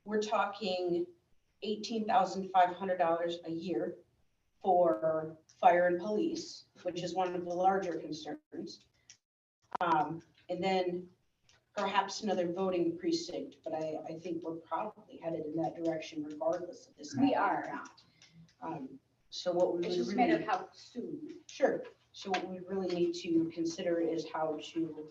We're talking $18,500 a year for fire and police, which is one of the larger concerns. And then perhaps another voting precinct, but I think we're probably headed in that direction regardless of this. We are. So what we it's would just a matter really, of how soon. sure, so what we really need to consider is how to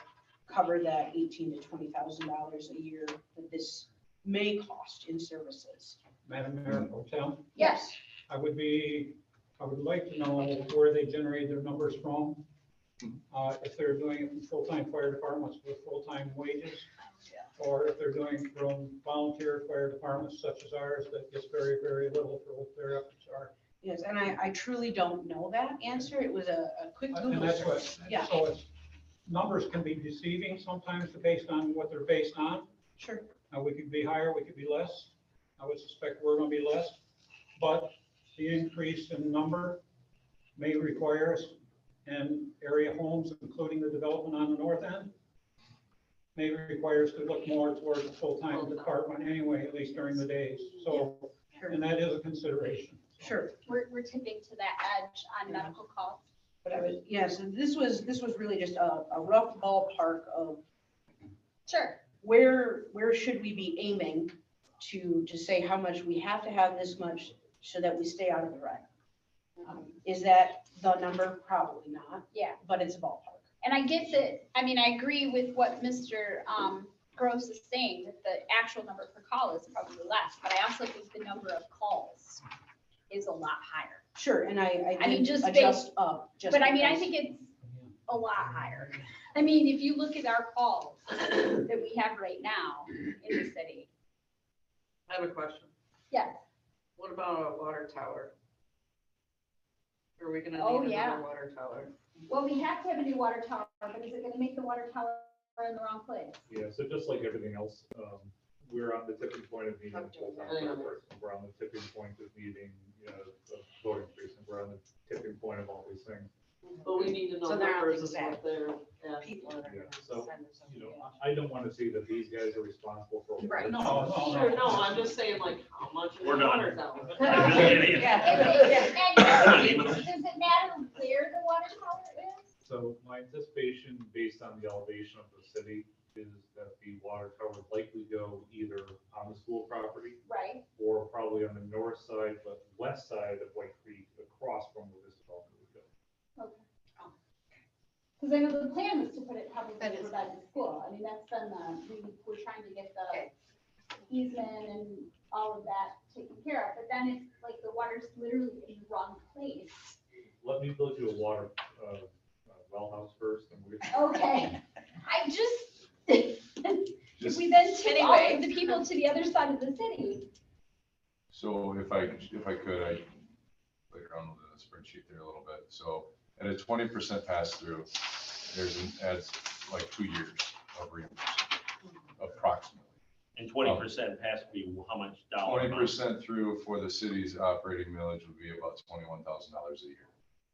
cover that $18,000 to $20,000 a year that this may cost in services. Madam Mayor, Hotel, Yes, I would like to know where they generate their numbers from. If they're doing it from full-time fire departments with full-time wages, or if they're doing it from volunteer fire departments such as ours that gets very, very little for what their efforts are. Yes, and I truly don't know that answer. It was a quick And Google that's search. what, Yeah, so it's, numbers can be deceiving sometimes based on what they're based on. sure. We could be higher, we could be less. I would suspect we're gonna be less, but the increase in number may require us and area homes, including the development on the north end, may require us to look more towards the full-time department anyway, at least during the days. So, Sure. and that is a consideration. Sure. we're tipping to that edge on medical calls. But I was, yes, this was really just a rough ballpark of Sure, where should we be aiming to say how much we have to have this much so that we stay out of the red. Is that the number? Probably not. Yeah. But it's a ballpark. and I get that, I mean, I agree with what Mr. Gross is saying, that the actual number per call is probably less, but I also think the number of calls is a lot higher. Sure, and I I mean, did just adjust up. just But I mean, I because- think it's a lot higher. I mean, if you look at our calls that we have right now in the city. I have a question. Yes. What about a water tower? Are we gonna Oh, need yeah. another water tower? Well, we have to have a new water tower, but is it gonna make the water tower in the wrong place? Yeah, so just like everything else, we're on the tipping point of needing a full-time fire person. We're on the tipping point of needing, a voting precinct. We're on the tipping point of all these things. But we need to know So they're not numbers is exact what they're People that are Yeah, gonna so, send us You know, something. I don't want to see that these guys are responsible for. Right. No, Sure, no, I'm just saying like, how much is We're a done. water tower? And does it matter where the water tower is? So my anticipation, based on the elevation of the city, is that the water tower would likely go either on the school property Right, or probably on the north side, but west side of White Creek, across from where this development would go. okay. Because I know the plan was to put it probably That is- over by the school. I mean, that's been we were trying to get the Okay. easement and all of that taken care of, but then it's like the water's literally in the wrong place. Let me build you a water, well house first and we. Okay, I just, if Just, we then took all Anyway. of the people to the other side of the city. so if I could, I play around with the spreadsheet there a little bit. So at a 20% pass through, adds like 2 years of reimbursement, approximately. And 20% has to be how much dollar amount? 20% through for the city's operating millage would be about $21,000 a year.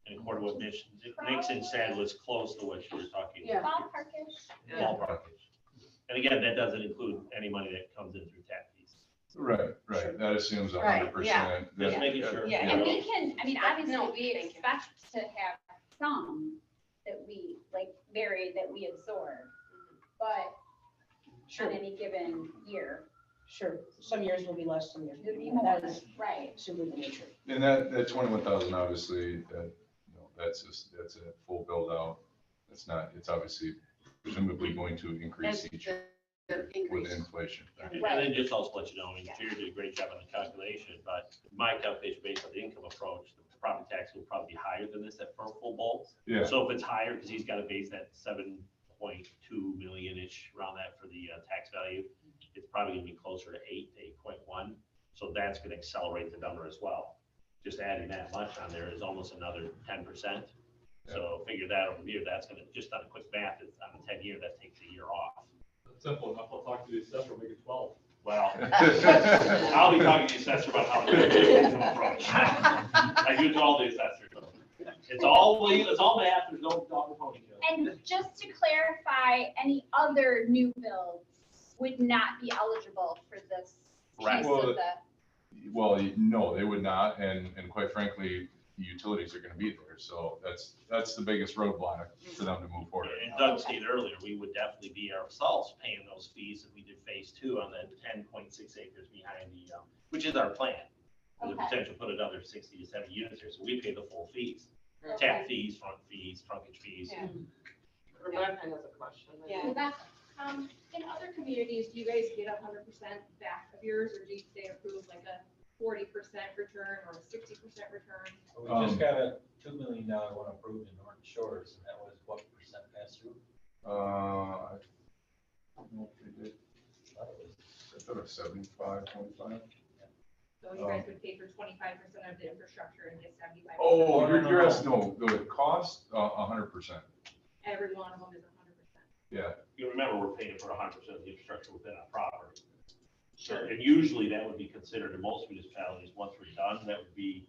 And according to what Nixon said was close to what you were talking. Yeah. Ballparkish. Ballpark-ish. And again, that doesn't include any money that comes in through tap fees. Right, right. That assumes Right, 100%. yeah. Just making sure. Yeah. And we can, I mean, obviously, No, we thank you. expect to have some that we, like, vary that we absorb, but Sure, on any given year. sure. Some years will be less, some years will It'd be be more. more, That is right? simply the nature. And that 21,000, obviously, that's a full build out. It's not, it's obviously presumably going to increase each year with inflation. And then just also let you know, I mean, Jerry did a great job on the calculation, but my calculation based on the income approach, the property tax will probably be higher than this at full bulk. Yeah, So if it's higher, because he's got a base at 7.2 million-ish around that for the tax value, it's probably gonna be closer to 8 to 8.1. So that's gonna accelerate the number as well. Just adding that much on there is almost another 10%. So figure that over here, that's gonna, just on a quick math, it's on a 10-year, that takes a year off. Simple enough, I'll talk to the assessor, make it 12. Well, I'll be talking to the assessor about how to approach. I do to all the assessors. It's all math, there's no dog or pony show. And just to clarify, any other new builds would not be eligible for this piece Correct. of the, well, no, they would not, and quite frankly, the utilities are gonna be there, so that's the biggest roadblock for them to move forward. And Doug stated earlier, we would definitely be ourselves paying those fees if we did phase 2 on the 10.6 acres behind the, which is our plan. There's a Okay. potential to put another 60 to 70 units here, so we pay the full fees. Okay. Tap fees, front fees, trunkage fees. Yeah. Rebecca has a question. Rebecca, In other communities, do you guys get 100% back of yours, or do you stay approved like a 40% return or a 60% return? We just got a $2 million one approved in Norton Shores, and that was what percent pass through? I don't know if they did, I thought it was- I thought it was 75, 25. So you guys would pay for 25% of the infrastructure and get 75%. Oh, no, you're no. asking, no, the cost, 100%, Every one of them is 100%. yeah. You remember, we're paying for 100% of the infrastructure within our property. Sure. And usually that would be considered in most municipalities, once we're done, that would be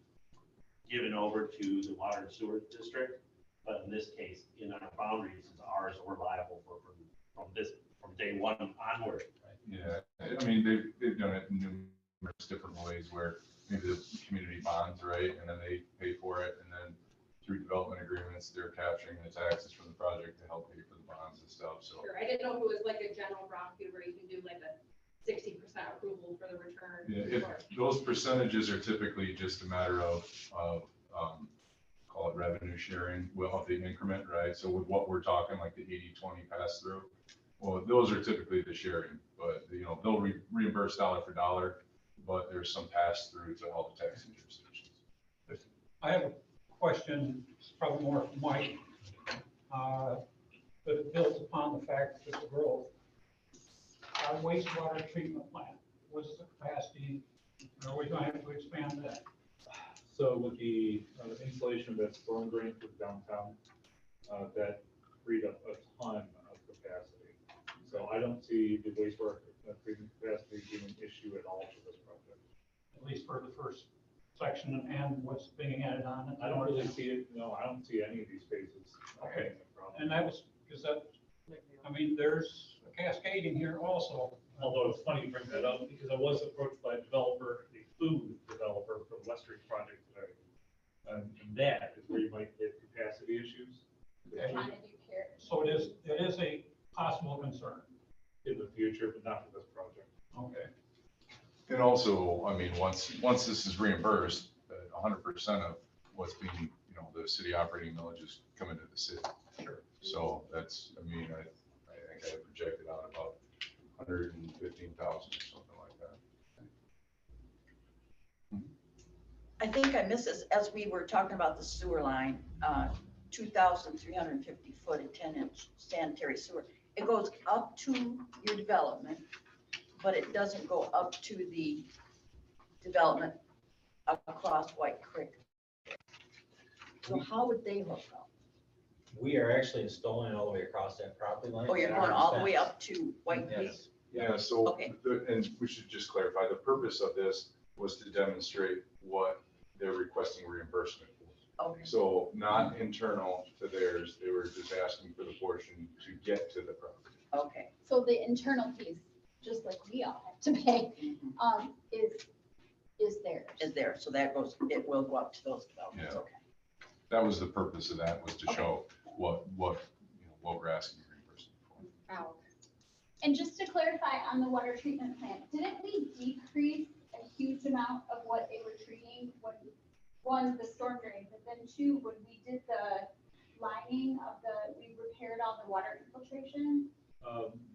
given over to the water and sewer district. But in this case, in our boundaries, it's ours, we're liable for from day one onward. Yeah, I mean, they've done it in numerous different ways where maybe the community bonds, right, and then they pay for it, and then through development agreements, they're capturing the taxes from the project to help pay for the bonds and stuff, so. Sure, I didn't know if it was like a general brownfield where you can do like a 60% approval for the return. Yeah, or- those percentages are typically just a matter of, call it revenue sharing, of the increment, right? So with what we're talking, like the 80-20 pass through, well, those are typically the sharing, but, they'll reimburse dollar for dollar, but there's some pass through to all the tax jurisdictions. I have a question, it's probably more for Mike. But it builds upon the fact that the growth. Our wastewater treatment plant, what's the capacity? Are we going to have to expand that? So with the installation of that storm drain for downtown, that freed up a ton of capacity. So I don't see the wastewater treatment capacity being an issue at all for this project. At least for the first section and what's being added on it? I don't really see it, no, I don't see any of these phases. Okay. having a problem. And that was, because that, I mean, there's a cascading here also. Although it's funny you bring that up, because I was approached by a developer, a food developer for the West Street project today. And that is where you might get capacity issues Okay. So it is a possible concern. in the future, but not for this project. Okay. And also, I mean, once this is reimbursed, 100% of what's being, you know, the city operating millages come into the city. Sure. So that's, I mean, I think I projected out about 115,000 or something like that. I think I missed this, as we were talking about the sewer line, 2,350 foot and 10-inch sanitary sewer. It goes up to your development, but it doesn't go up to the development across White Creek. So how would they hook up? We are actually installing it all the way across that property line. Oh, you're at going our all the way expense. up to White Creek? Yes. Yeah, so, Okay. and we should just clarify, the purpose of this was to demonstrate what they're requesting reimbursement for. Okay, So not internal to theirs, they were just asking for the portion to get to the property. okay. So the internal piece, just like we all have to pay, is theirs. Is there, so that goes, it will go up to those developments, Yeah. okay. That was the purpose of that, was to show what we're asking reimbursement for. Oh. And just to clarify on the water treatment plant, didn't we decrease a huge amount of what they were treating when, one, the storm drain, but then two, when we did the lining of we repaired all the water infiltration?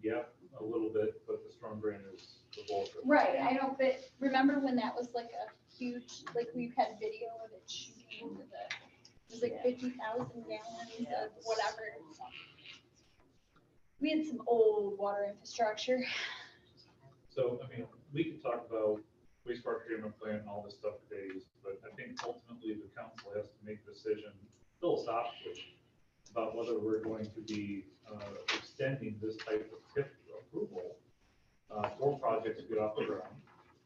Yeah, a little bit, but the storm drain is the bulk of it. Right, I know, but remember when that was like a huge, like we had video of it shooting into it was like 50,000 gallons of whatever. We had some old water infrastructure. So, I mean, we could talk about wastewater treatment plant and all this stuff for days, but I think ultimately the council has to make a decision philosophically about whether we're going to be extending this type of TIF approval for projects to get off the ground.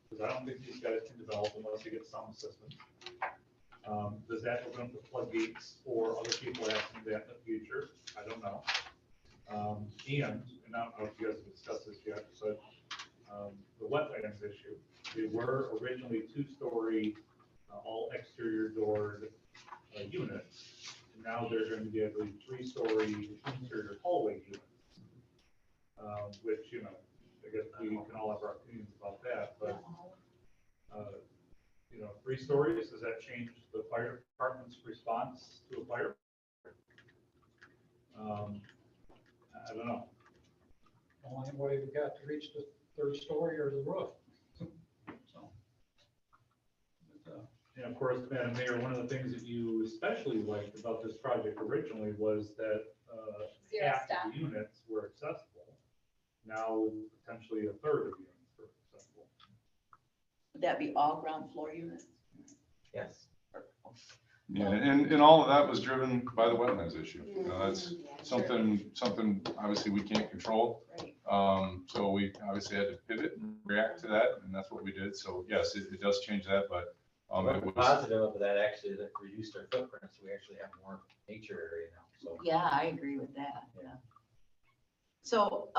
Because I don't think these guys can develop unless they get some assistance. Does that open up the floodgates for other people asking that in the future? I don't know. And I don't know if you guys have discussed this yet, but the wetlands issue, they were originally 2-story, all exterior doored units. And now they're going to be, I believe, 3-story interior hallway units. Which, you know, I guess we can all have our opinions about that, but you know, 3 stories, does that change the fire department's response to a fire? I don't know. Only way we got to reach the third story or the roof. So. But, And of course, Madam Mayor, one of the things that you especially liked about this project originally was that Zero half step. of the units were accessible. Now, potentially a third of the units are accessible. Would that be all ground floor units? Yes. Yeah, and all of that was driven by the wetlands issue. You know, that's something obviously we can't control. Right. So we obviously had to pivot and react to that, and that's what we did. So yes, it does change that, but The it was, positive of that actually is it reduced our footprint, so we actually have more nature area now, so. Yeah, I agree with that, yeah. So,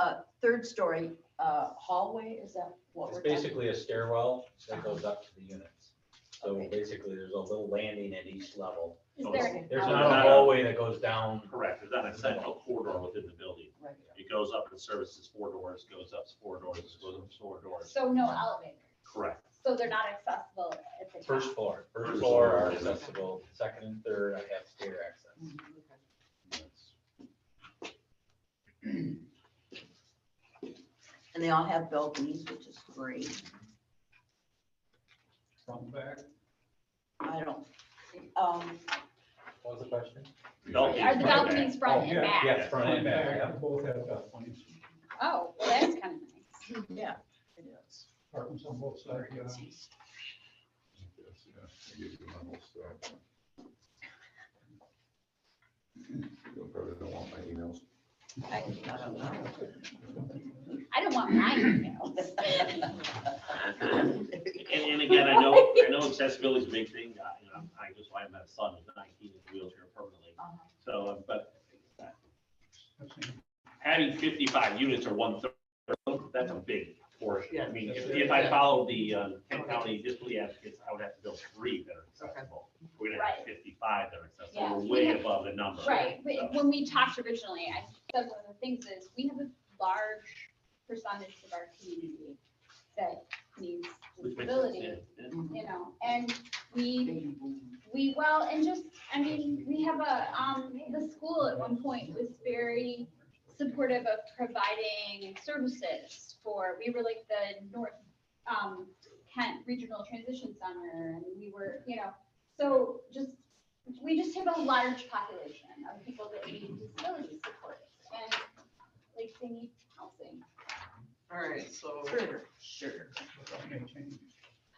third story, hallway, is that what It's we're talking? basically a stairwell that goes up to the units. So Okay. basically, there's a little landing at each level. Is there an There's elevator? not a hallway that goes down. Correct, there's not a central corridor within the building. Right. It goes up and services 4 doors, goes up 4 doors, goes up 4 doors. So no elevator. Correct. So they're not accessible at the top. First floor First are floor. accessible, second and third, I have stair access. And they all have balconies, which is great. from back, I don't think What was the question? Balcony. Are the balconies front and yeah, back? Yes, front and back, yeah. Both have balconies, Oh, well, that's kind of nice. Yeah, it is. apartments on both sides, yeah. Yes, yeah, I give you my whole stuff. You probably don't want my emails. I don't know. I don't want my emails. And again, I know accessibility is a big thing. You know, I just, I have a son who's 19 in a wheelchair permanently. So, but I've seen having 55 units or 1/3, that's a big portion. Yeah. I mean, if I followed the Kent County Disability Advocates, I would have to build 3 that are accessible. We're gonna have Right. 55 that are accessible. Yeah. We're way above the number. Right, but So- when we talked originally, I said one of the things is, we have a large percentage of our community that needs Which makes sense, disability, yeah, yeah. you know, and well, and just, I mean, we have the school at one point was very supportive of providing services for, we were like the North, Kent Regional Transition Center, and we were, you know, so we just have a large population of people that need disability support, and like, they need housing. All right, so. Sure. that may change.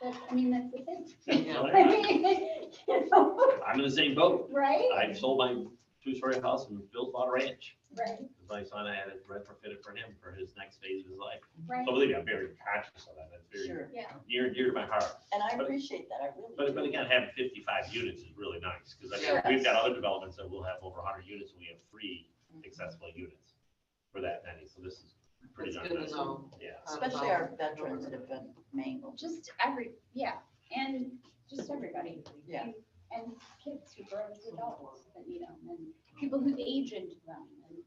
That's, I mean, that's the thing. Yeah. I mean, you know, I'm in the same boat. right? I've sold my 2-story house and built bought a ranch. Right, My son, I had it retrofitted for him for his next phase of his life. right, So believe me, I'm very conscious of that. That's very Sure. yeah. near and dear to my heart. And I But- appreciate that, I really But do. again, having 55 units is really nice, because I mean, Yes. we've got other developments that will have over 100 units, and we have 3 accessible units for that many, so this is pretty That's darn good nice. to know. Yeah. Especially our veterans that have been mangled. Just yeah, and just everybody. Yeah. And kids who grow as adults that need them, and people who age into them, and,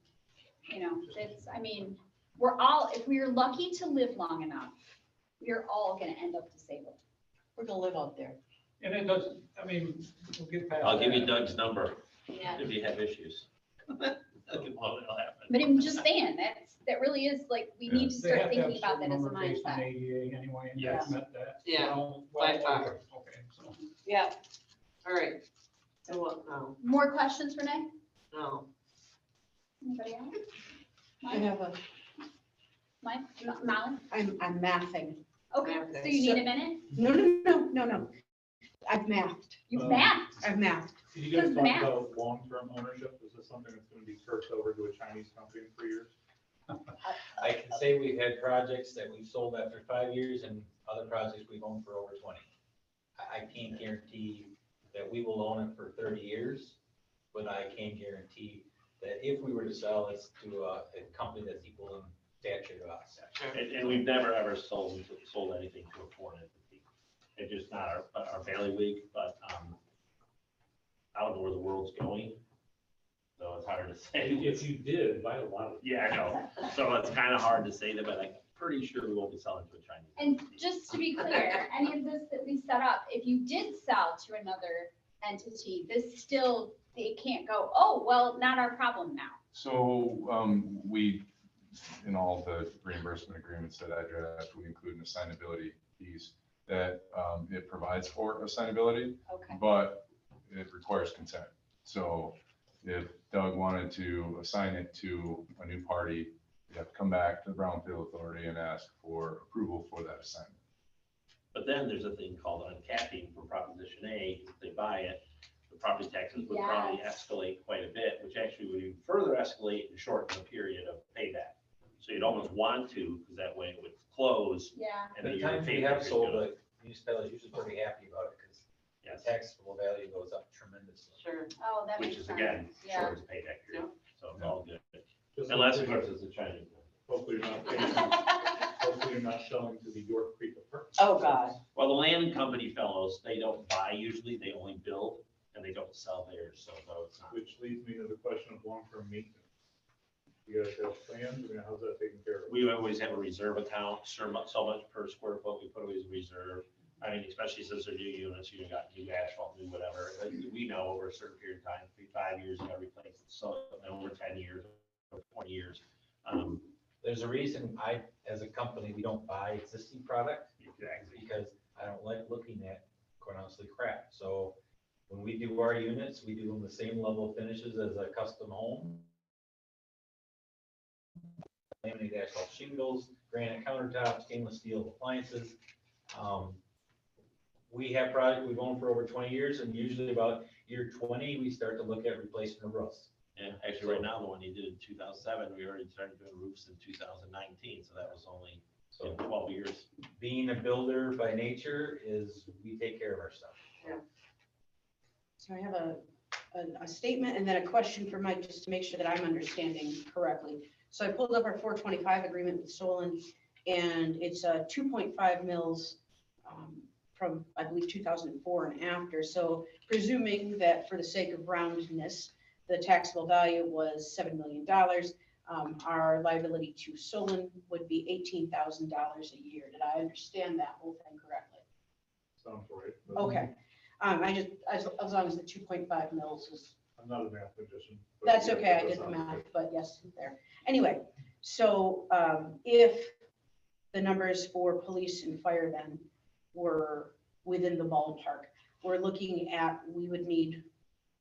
you know, it's, I mean, we're all, if we're lucky to live long enough, we're all gonna end up disabled. We're gonna live out there. And it doesn't, I mean, we'll get past that. I'll give you Doug's number Yeah. if you have issues. Well, it'll happen. But I'm just saying, that really is, like, we need to They start have to have thinking about that certain as a number based on mindset. ADA anyway, and Yes. that's met that. Yeah, Well, by far. Okay, so. Yeah. All right. So what now? More questions, Renee? No. Anybody else? I have a, Mike, Molly? I'm mathing. Okay, so you need a minute? No. I've mathed. You've Um, mapped. I've mathed. Did you guys Who's talk Matt? about long-term ownership? Is this something that's gonna be turfed over to a Chinese company in 3 years? I can say we've had projects that we've sold after 5 years and other projects we've owned for over 20. I can't guarantee that we will own it for 30 years, but I can guarantee that if we were to sell it to a company that's equal in stature to us. And we've never, ever sold anything to a foreign entity. It's just not our bailiwick, but, I don't know where the world's going. So it's hard to say. If you did, buy a lot of. Yeah, I know. So it's kind of hard to say that, but I'm pretty sure we won't be selling to a Chinese. And entity. just to be clear, any of this that we set up, if you did sell to another entity, this still, it can't go, oh, well, not our problem now. So, we, in all the reimbursement agreements that I draft, we include an assignability piece that, it provides for assignability, Okay. but it requires consent. So if Doug wanted to assign it to a new party, you have to come back to the Brownfield Authority and ask for approval for that assignment. But then there's a thing called uncapping for Proposition A. If they buy it, the property taxes would probably Yes. escalate quite a bit, which actually would even further escalate and shorten the period of payback. So you'd almost want to, because that way it would close Yeah, and then The your times we payback have is sold good. it, municipalities usually pretty happy about it because Yes, the taxable value goes up tremendously. Sure. oh, that which makes is sense. again, Yeah. shortens the payback period. So it's all good. Just Unless of hopefully- course it's a Chinese. Hopefully you're not, paying- hopefully you're not selling to the York Creek Apartment. Oh, God. Well, the land company fellows, they don't buy usually, they only build and they don't sell theirs, so no, it's not. Which leads me to the question of long-term maintenance. You guys have plans, I mean, how's that taken care of? We always have a reserve account, so much per square foot, we put away as a reserve. I mean, especially since they're new units, you got new asphalt, new whatever, like, we know over a certain period of time, 5 years, you gotta replace it, so over 10 years, or 20 years. There's a reason as a company, we don't buy existing product Exactly. because I don't like looking at, quite honestly, crap. So when we do our units, we do them the same level of finishes as a custom home. Laminated asphalt shingles, granite countertops, stainless steel appliances. We have projects we've owned for over 20 years, and usually about year 20, we start to look at replacing the roofs. And actually, right now, the one you did in 2007, we already started doing roofs in 2019, so that was only So 12 years. being a builder by nature is we take care of our stuff. So I have a statement and then a question for Mike, just to make sure that I'm understanding correctly. So I pulled up our 425 agreement with Solon, and it's 2.5 mils from, I believe, 2004 and after. So presuming that for the sake of roundness, the taxable value was $7 million, our liability to Solon would be $18,000 a year. Did I understand that whole thing correctly? Sounds right. but Okay. I just, as long as the 2.5 mils is, I'm not a math magician. but that's yeah, okay, that I does did the sound math, right. but yes, there. Anyway, so if the numbers for police and fire then were within the ballpark, we're looking at, we would need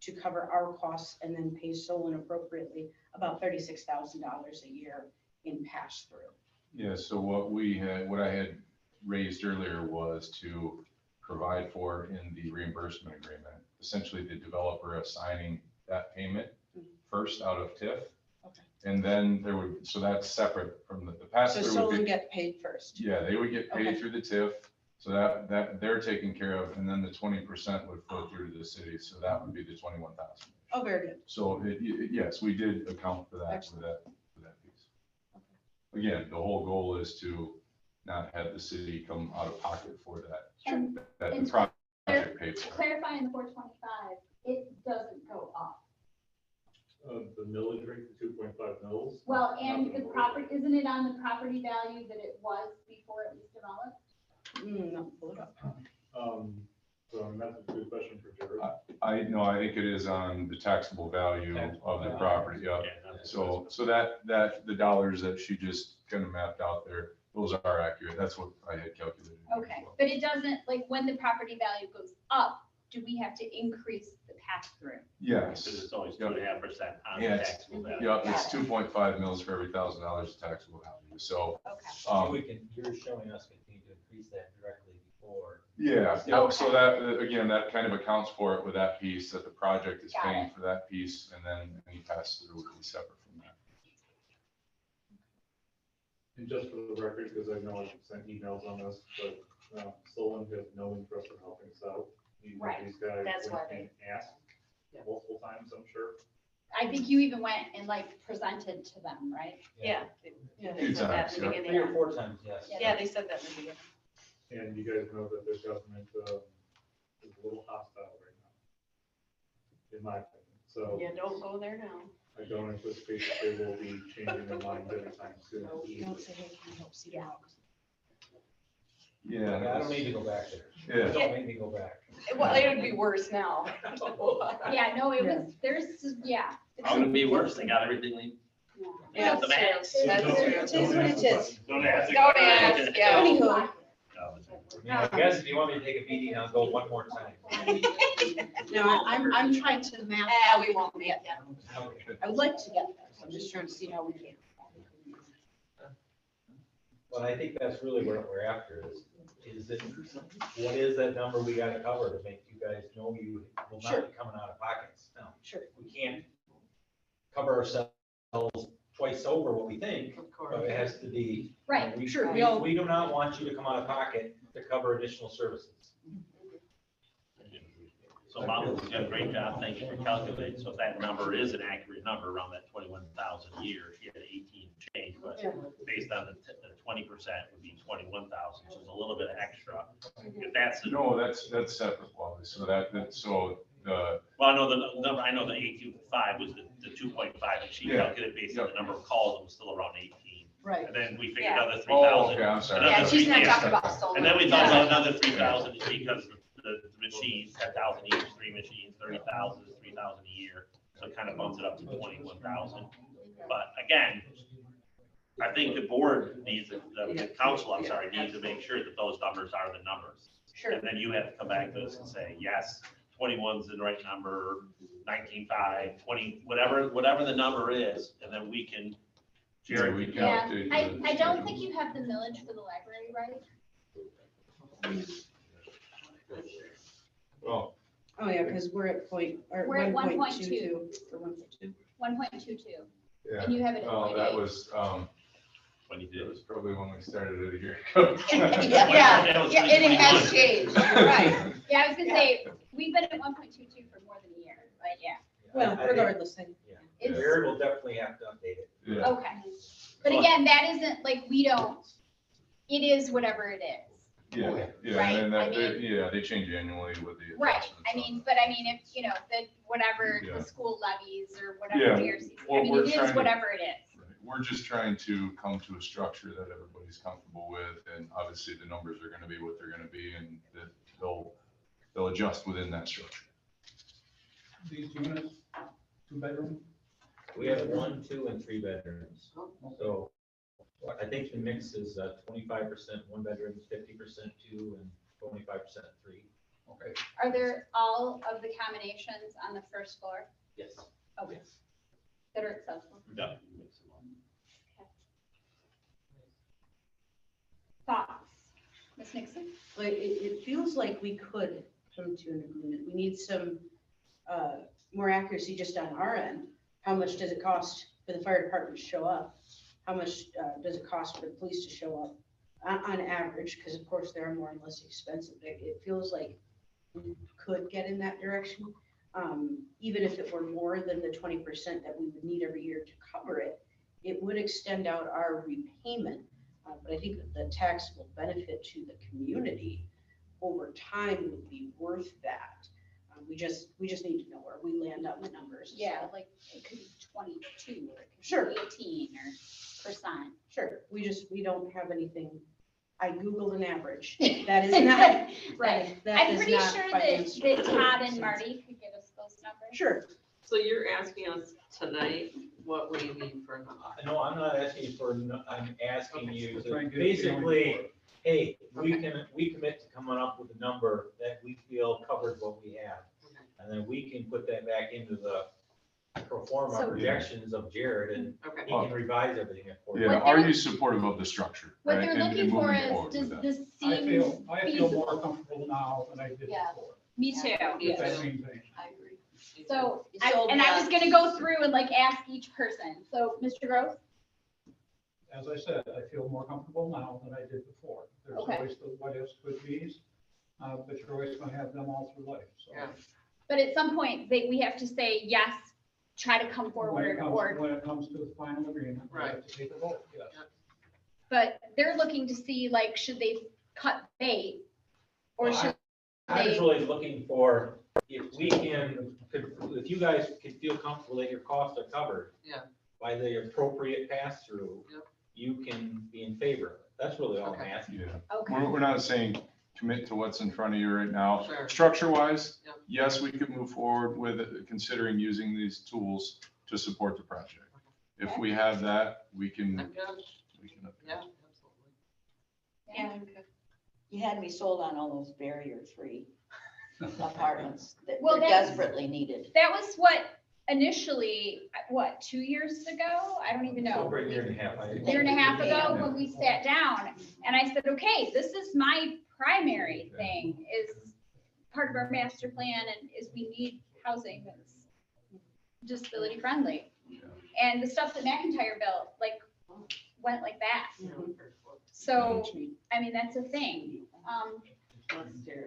to cover our costs and then pay Solon appropriately about $36,000 a year in pass-through. Yeah, so what I had raised earlier was to provide for in the reimbursement agreement, essentially the developer assigning that payment first out of TIF. Okay. And then there would, so that's separate from the So pass-through would Solon be, get paid first. yeah, they would get paid Okay. through the TIF. So that they're taken care of, and then the 20% would flow through to the city, so that would be the 21,000. Oh, very good. So yes, we did account for that, for that piece. Again, the whole goal is to not have the city come out of pocket for that, And that the and project paid for. clarifying the 425, it doesn't go up. The millage rate, the 2.5 mils. Well, and nothing the more. property, isn't it on the property value that it was before it was developed? No, pull it up. So I mean, that's a good question for Jared. I think it is on the taxable value of the property, yeah. So that the dollars that she just kind of mapped out there, those are accurate. That's what I had calculated. as Okay, well. but it doesn't, like, when the property value goes up, do we have to increase the pass-through? Yes. Because it's always 2.5% on the Yeah, it's- taxable value. Yep, it's 2.5 mils for every $1,000 of taxable value. So, Okay. You're showing us continue to increase that directly before. yeah, Okay. so that, again, that kind of accounts for it with that piece, that the project is Got paying it. for that piece, and then any pass-through would be separate from that. And just for the record, because I know I've sent emails on this, but Solon has no interest in helping us out. Right, These guys that's went why and asked multiple times, I'm sure. I think you even went and like presented to them, right? Yeah. Yeah. They said that in the Yeah. beginning. 3 or 4 times, yes. Yeah, they said that in the beginning. And you guys know that the government is a little hostile right now, in my opinion. So Yeah, don't go there now. I don't anticipate that they will be changing their minds anytime soon. Don't say, hey, can you help Cedar Hawks? Yeah. I don't need to go back there. Yeah. Don't make me go back. Well, it would be worse now. Yeah, no, it was, yeah. How would it be worse? They got everything they. Yeah, The that's max. true. That's true. It is what it is. Don't ask. Don't ask, yeah. Anywho, I mean, I guess if you want me to take a beating, I'll go one more time. no, I'm trying to map. Ah, we won't make get there. I would like to get there. I'm just trying to see how we can. Well, I think that's really what we're after is it, what is that number we gotta cover to make you guys know you will Sure. not be coming out of pockets? Now, Sure. we can't cover ourselves twice over what we think, Of but course. it has to be. Right, we- sure, We we do not want you to come out of pocket to cover additional services. So Bob, you did a great job. Thank you for calculating. So if that number is an accurate number around that 21,000 a year, she had 18 change, but Yeah. based on the 20% would be 21,000. So it's a little bit extra. If that's the, No, that's separate, Wally. So so the, well, I know the number, I know the 18.5 was the 2.5 and she Yeah. calculated based on the number of calls, it was still around 18. Right. And then we figured Yeah. another oh, 3,000. okay, I'm sorry. Another Yeah, she's not three- talking about solar. And then we thought about another 3,000 because the machines, 10,000 each, 3 machines, 30,000 is 3,000 a year. So it kind of bumps it up to 21,000. But again, I think the board needs, the council, I'm sorry, needs to make sure that those numbers are the numbers. Sure. And then you have to come back to us and say, yes, 21's the right number, 19.5, 20, whatever the number is, and then we can. Yeah, we can Yeah, update I the don't schedule. think you have the millage for the library, right? Well, Oh, yeah, because we're at We're at 1.22. 1.22 or 1.2. 1.22, yeah. and you have it at Oh, that 0.8. was, When you it did. was probably when we started it a year ago. Yeah, and it has changed, you're right. Yeah, I was gonna say, we've been at 1.22 for more than a year, but yeah, Well, I think- regardless, I it's, Jared will definitely have to update it. Yeah, okay. But again, that isn't, like, we don't, it is whatever it is. yeah, Right, yeah, and I that, mean- they change annually with the Right, adjustments I on mean, it. but I mean, if, you know, the, whatever, Yeah. the school levies or whatever Yeah, GRC, well, I mean, we're it trying is to- whatever it is. Right. We're just trying to come to a structure that everybody's comfortable with, and obviously the numbers are gonna be what they're gonna be, and that they'll adjust within that structure. These units, 2-bedroom, We have 1, 2, and 3 bedrooms. So I think the mix is 25% 1 bedrooms, 50% 2, and 25% 3. okay. Are there all of the combinations on the first floor? Yes. Okay. That are accessible? Yeah. Thoughts? Ms. Nixon? But it feels like we could come to an agreement. We need some more accuracy just on our end. How much does it cost for the fire department to show up? How much does it cost for the police to show up on average? Because of course, there are more and less expensive. It feels like we could get in that direction. Even if it were more than the 20% that we would need every year to cover it, it would extend out our repayment. But I think that the taxable benefit to the community over time would be worth that. We just need to know where we land on the numbers. Yeah, like it could be 22 or it could Sure. be 18 or percent. Sure, we don't have anything. I Googled an average. That is not. Right. that I'm is pretty not sure that, financial. that Todd and Marty could give us those numbers. Sure, So you're asking us tonight what we need for, No, I'm not asking you for, I'm asking you Try to and get a feeling for basically, it. hey, we commit to coming up with a number that we feel covers what we have. And then we can put that back into the pro forma So- projections of Jared, and okay. he can revise everything accordingly. Yeah, What are they're- you supportive of the structure? What right, they're and looking for moving is, forward does with that? this I seem feel more feasible? comfortable now than I did Yeah. before. Me too. If that means anything. I agree. So, You I sold and me I on- was gonna go through and like ask each person. So, Mr. Gross? As I said, I feel more comfortable now than I did before. There's Okay. always the what ifs, could be's, but you're always gonna have them all through life, so. Yeah. But at some point, we have to say, yes, try to come When forward, it comes, or, when it comes to the final agreement, we have Right. to take a vote, yes. but they're looking to see, like, should they cut bait? Or Well, should I was they, really looking for, if we can, if you guys can feel comfortable that your costs are covered. Yeah. By the appropriate pass-through. Yep. You can be in favor of it. That's really all I'm Okay. asking. Yeah, okay, we're not saying commit to what's in front of you right now. Sure. Structure wise, Yep. yes, we could move forward with it, considering using these tools to support the project. If we have that, we can, I'm good, yeah, absolutely. And you had me sold on all those barrier-free apartments that Well, were that's- desperately needed. that was what initially, 2 years ago? I don't even know. Over a year and a half. Year and a half ago, when we sat down, and I said, okay, this is my primary thing, is part of our master plan, and is we need housing that's disability friendly. And the stuff that McIntyre built, like, went like that. So, I mean, that's a thing.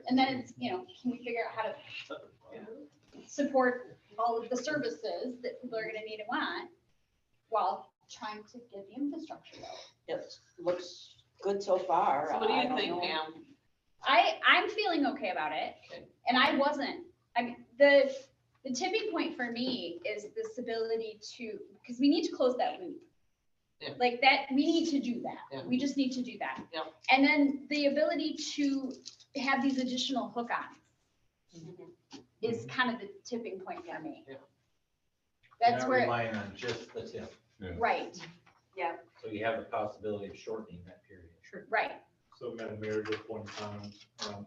And then it's, can we figure out how to support all of the services that people are gonna need and want while trying to get the infrastructure built? It looks good so far. So what do I you don't think, know. Pam? I'm feeling okay about it. Okay. And I wasn't, I mean, the tipping point for me is this ability to, because we need to close that loop. Yeah. Like that, we need to do that. Yeah. We just need to do that. Yeah. And then the ability to have these additional hook-ons is kind of the tipping point for me. Yeah. That's You're not where, relying on just the tip, right, so you have the possibility of shortening that period. right. So Madam Mayor, just one comment,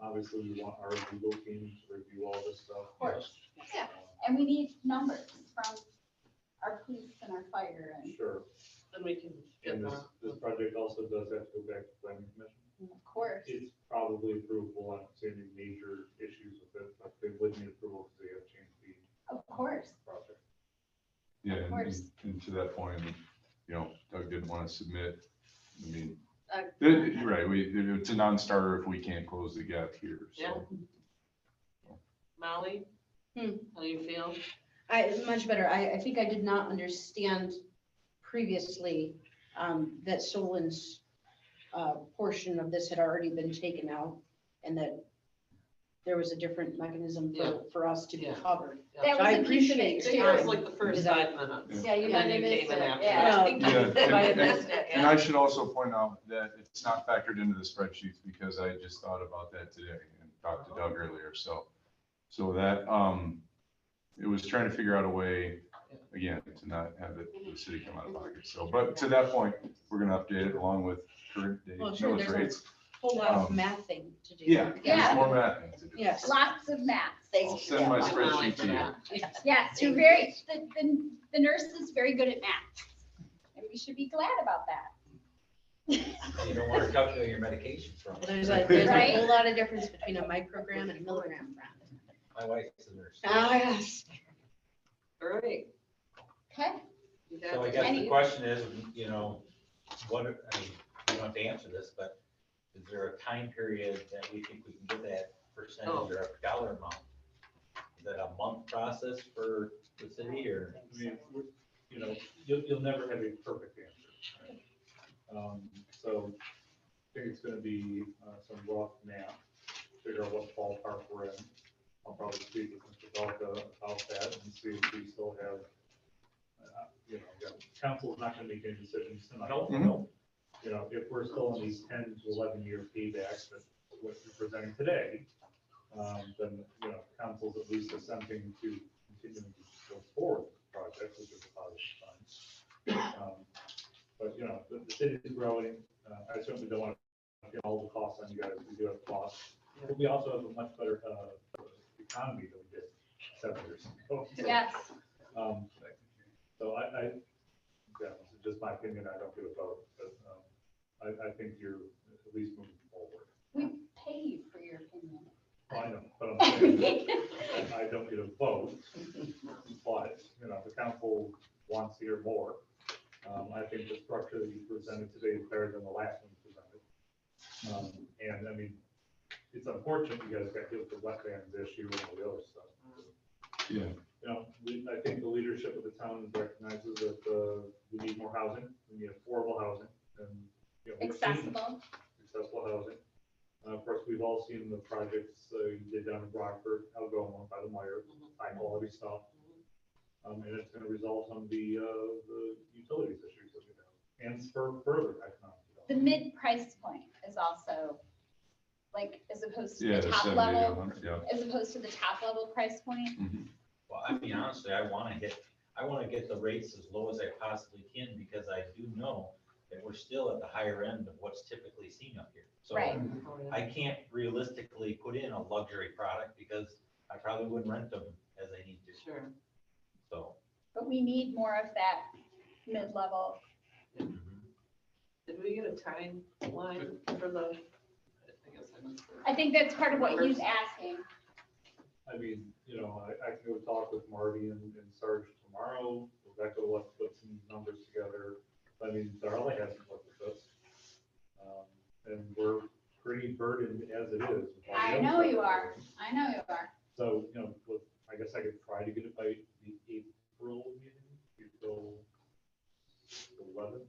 obviously we want our legal team to review all this stuff. Of course. Yeah. Um, And we need numbers from our police and our fire and Sure, Then we can get and this, more. this project also does have to go back to planning commission. of course. It's probably approvable, I don't see any major issues with it, but they would need approval because they have changed the Of course. project. Yeah, Of course. and to that point, you know, Doug didn't want to submit, I mean, Uh, you're right, it's a non-starter if we can't close the gap here, Yeah. so. Molly? Hmm. How do you feel? Much better. I think I did not understand previously, that Solon's, portion of this had already been taken out and that there was a different mechanism Yeah. for us to be Yeah. covered. That So I was a piece of appreciate it I your think it was too. like the first 5 minutes. Yeah, you And might then have you missed came in it. after Yeah. that. Yeah, Might have and- missed it, And yeah. I should also point out that it's not factored into the spreadsheets because I just thought about that today and talked to Doug earlier, so. So that, it was trying to figure out a way, again, to not have the city come out of pocket, so, but to that point, we're gonna update it along with current day Well, sure, millage there's a rates. whole lot of Um, mathing to do. Yeah, Yeah. there's more math to do. Yes. Lots of math. I'll send my Molly spreadsheet for to you. that. Yes, you're very, the nurse is very good at math. And we should be glad about that. You don't want to calculate your medications from. Well, there's Right. a whole lot of difference between a microgram and a milligram. My wife's a nurse. Yes. All right. Okay. You got So I it. guess Any- the question is, you know, what, I mean, you don't have to answer this, but is there a time period that we think we can get that percentage or a dollar amount? Is that a month process for the city or? I mean, you know, you'll never have a perfect answer. Right? So I think it's gonna be some rough math, figure out what ballpark we're in. I'll probably speak with Mr. Belka about that and see if we still have, you know, again, council is not gonna make any decisions tonight. Mhm. You know, if we're still in these 10 to 11-year paybacks, that what you're presenting today, then, you know, council's at least assenting to continuing to go forward with the project, which is a positive sign. But, you know, the city is growing. I certainly don't want to get all the costs on you guys. We do have costs. But we also have a much better economy than we did 7 years ago. Yes. So yeah, this is just my opinion. I don't get a vote, but I think you're at least moving forward. We pay you for your opinion. Well, I know, but I'm saying that I don't get a vote, but, you know, the council wants to hear more. I think the structure that you presented today is better than the last one you presented. And I mean, it's unfortunate you guys got hit with the wetlands issue and all the other stuff. Yeah, You know, I think the leadership of the town recognizes that we need more housing, we need affordable housing, and, you know, we've seen accessible housing. Of course, we've all seen the projects you did down in Rockford, Algoma, by the Myers, high quality stuff. And it's gonna resolve some of the utilities issues that we have, and spur further economic The development. mid-price point is also, like, as opposed to yeah, the the top 70 to level, 100, yeah. as opposed to the top level price point. Mhm. Well, I mean, honestly, I want to get the rates as low as I possibly can because I do know that we're still at the higher end of what's typically seen up here. So Right. I can't realistically put in a luxury product because I probably wouldn't rent them as I need to. Sure. So. But we need more of that mid-level. Did we get a timeline for the, I guess I missed it. I think that's part of what he's asking. I mean, you know, I can go talk with Marty and Sarge tomorrow, Rebecca will have to put some numbers together. I mean, Darla hasn't looked at this. And we're pretty burdened as it is. with all the I other know stuff you we're are. doing. I know you are. So, you know, look, I guess I could try to get it by the April meeting, April 11th.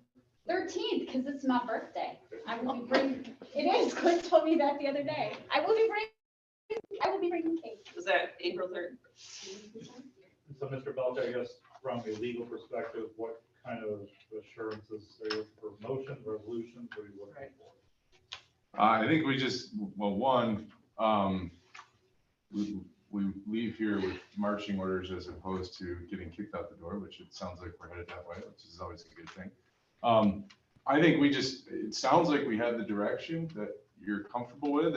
13th, because it's my birthday. I will be bringing, it is, Clint told me that the other day. I will be bringing cake. Was that April 3rd? So, Mr. Belch, I guess from a legal perspective, what kind of assurances are you looking for? Motion, resolutions, what are you looking for? I think we just, well, one, we leave here with marching orders as opposed to getting kicked out the door, which it sounds like we're headed that way, which is always a good thing. I think it sounds like we have the direction that you're comfortable with.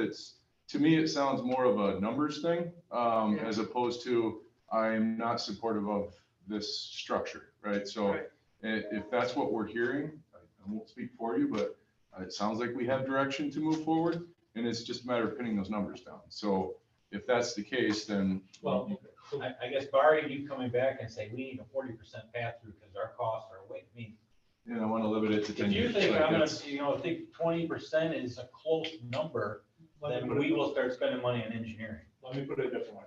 To me, it sounds more of a numbers thing, as opposed to, I'm not supportive of this structure, right? So Right. if that's what we're hearing, I won't speak for you, but it sounds like we have direction to move forward, and it's just a matter of pinning those numbers down. So if that's the case, then. Well, I guess barring you coming back and say, we need a 40% pass-through because our costs are way, I mean, And I want to limit it to 10 if you years. think like I'm gonna, that's- think 20% is a close number, Let me then put it- we will start spending money on engineering. Let me put it a different way.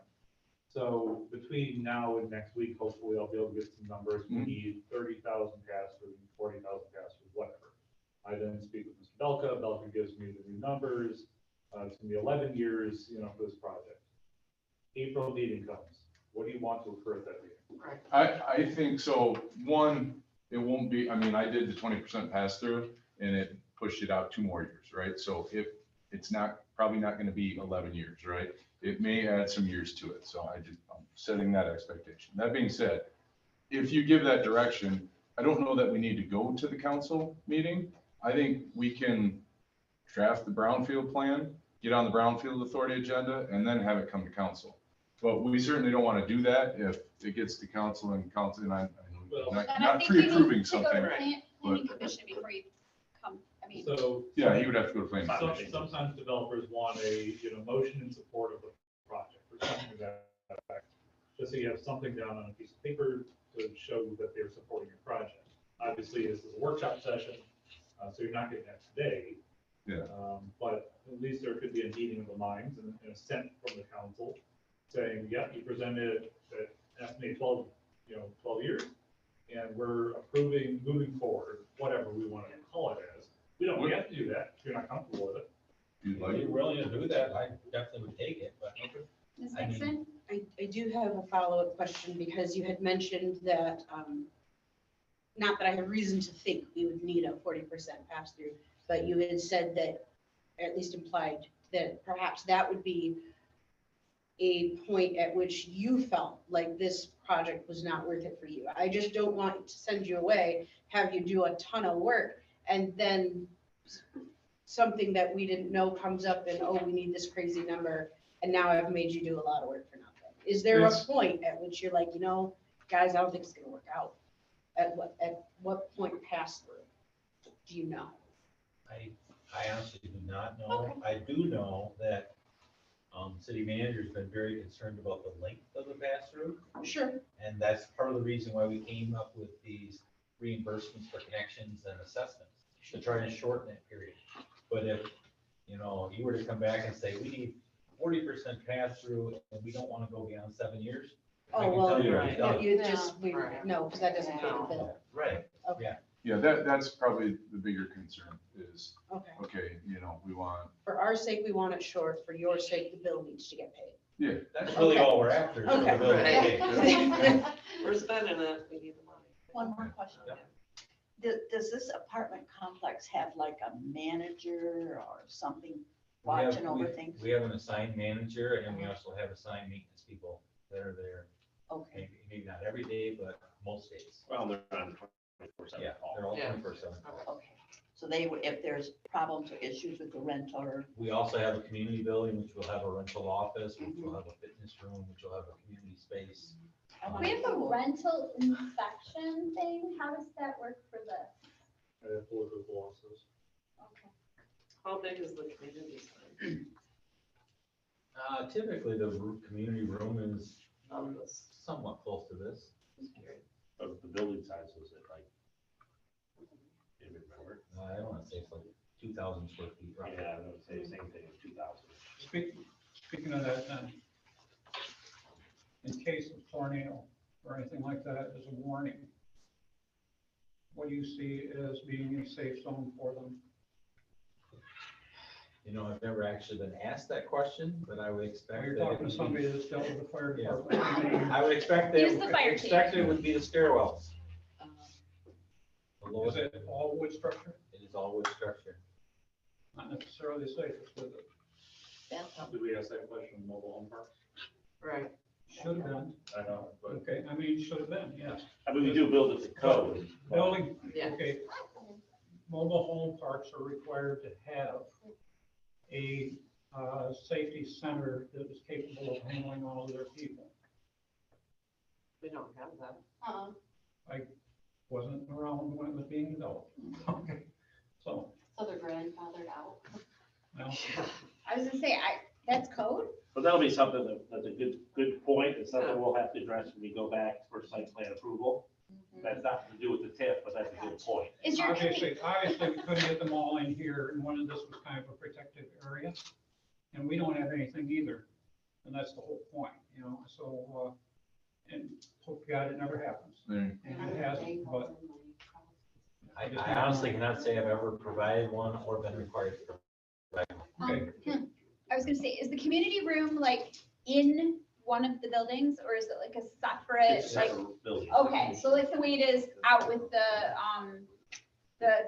So between now and next week, hopefully I'll be able to get some numbers. We Mhm. need 30,000 pass-through, 40,000 pass-through, whatever. I then speak with Mr. Belka. Belka gives me the new numbers. It's gonna be 11 years, for this project. April meeting comes. What do you want to occur at that meeting? I think so. One, it won't be, I mean, I did the 20% pass through and it pushed it out 2 more years, right? So it's probably not gonna be 11 years, right? It may add some years to it. So I'm setting that expectation. That being said, if you give that direction, I don't know that we need to go to the council meeting. I think we can draft the brownfield plan, get on the brownfield authority agenda, and then have it come to council. But we certainly don't want to do that if it gets to council and I'm And I not think you need pre-approving to go to something. planning commission before you come, I mean. So. Yeah, he would have to go to planning. Sometimes developers want a, motion in support of the project or something to that effect. Just so you have something down on a piece of paper to show that they're supporting your project. Obviously, this is a workshop session, so you're not getting that today. Yeah. But at least there could be a meeting of the minds and a assent from the council saying, yep, you presented that estimated 12 years. And we're approving moving forward, whatever we want to call it as. We don't have to do that if you're not comfortable with it. You'd If like, you're willing to do that, I definitely would take it, but. Ms. I mean- Nixon? I do have a follow-up question because you had mentioned that, not that I have reason to think we would need a 40% pass-through, but you had said that, or at least implied that perhaps that would be a point at which you felt like this project was not worth it for you. I just don't want to send you away, have you do a ton of work, and then something that we didn't know comes up and, oh, we need this crazy number, and now I've made you do a lot of work for nothing. Is there a Yes. point at which you're like, guys, I don't think it's gonna work out? At what point pass through? Do you know? I honestly do not know. I do know that, city manager's been very concerned about the length of the pass-through. Sure. And that's part of the reason why we came up with these reimbursements for connections and assessments, to try to shorten that period. But if, you were to come back and say, we need 40% pass-through and we don't want to go beyond 7 years. I Oh, can well, tell you right. it's done. you just, Right. no, because that doesn't pay the bill. Right. Okay, yeah, that's probably the bigger concern is, okay. okay, we want, For our sake, we want it short. For your sake, the bill needs to get paid. yeah. That's really Okay. all we're after. is for the Okay. bill to pay. We're spending it, we need the money. One more question. Yep. Does this apartment complex have like a manager or something We have- watching over things? We have an assigned manager and we also have assigned maintenance people that are there, Okay, maybe not every day, but most days. Well, they're on 24/7 Yeah, call. they're all Yeah. 24/7. okay. So they, if there's problems or issues with the rent or, We also have a community building, which will have a rental office, which will have a fitness room, which will have a community space. We have a rental inspection thing. How does that work for this? I have to look at the losses. Okay. How big is the community center? Typically, the community room is Of this? somewhat close to this. But the building size was it like? Do you remember? I don't want to say it's like 2,000 square feet, roughly. Yeah, I would say the same thing, 2,000. Speaking of that, then, in case of tornado or anything like that, as a warning, what do you see as being a safe zone for them? I've never actually been asked that question, but I would expect. You're that it talking to would be- somebody that's dealt with the fire Yeah. department. I would expect Use the fire expect it would be the stairwells. The Is lowest, it all wood structure? it is all wood structure. Not necessarily the safest with it. Did we ask that question in mobile home parks? Right. Should have been. I know, but Okay, I mean, should have been, yes. I mean, we do build it to code. but- Building, Yeah. okay. Mobile home parks are required to have a safety center that was capable of handling all of their people. We don't have that. Uh-uh. Wasn't around when it was being developed. Okay. So, So they're grandfathered out. well, I was gonna say, that's code? But that'll be something that's a good point. It's something we'll have to address when we go back for site plan approval. That's nothing to do with the TIF, but that's a good point. Is your, obviously, we couldn't get them all in here, and one of this was kind of a protected area. And we don't have anything either, and that's the whole point, you know, so, and hope to God it never happens. And it hasn't, but I honestly cannot say I've ever provided one or been required to provide one. okay. I was gonna say, is the community room like in one of the buildings, or is it like a separate, It's like, separate buildings. okay, so like the way it is out with the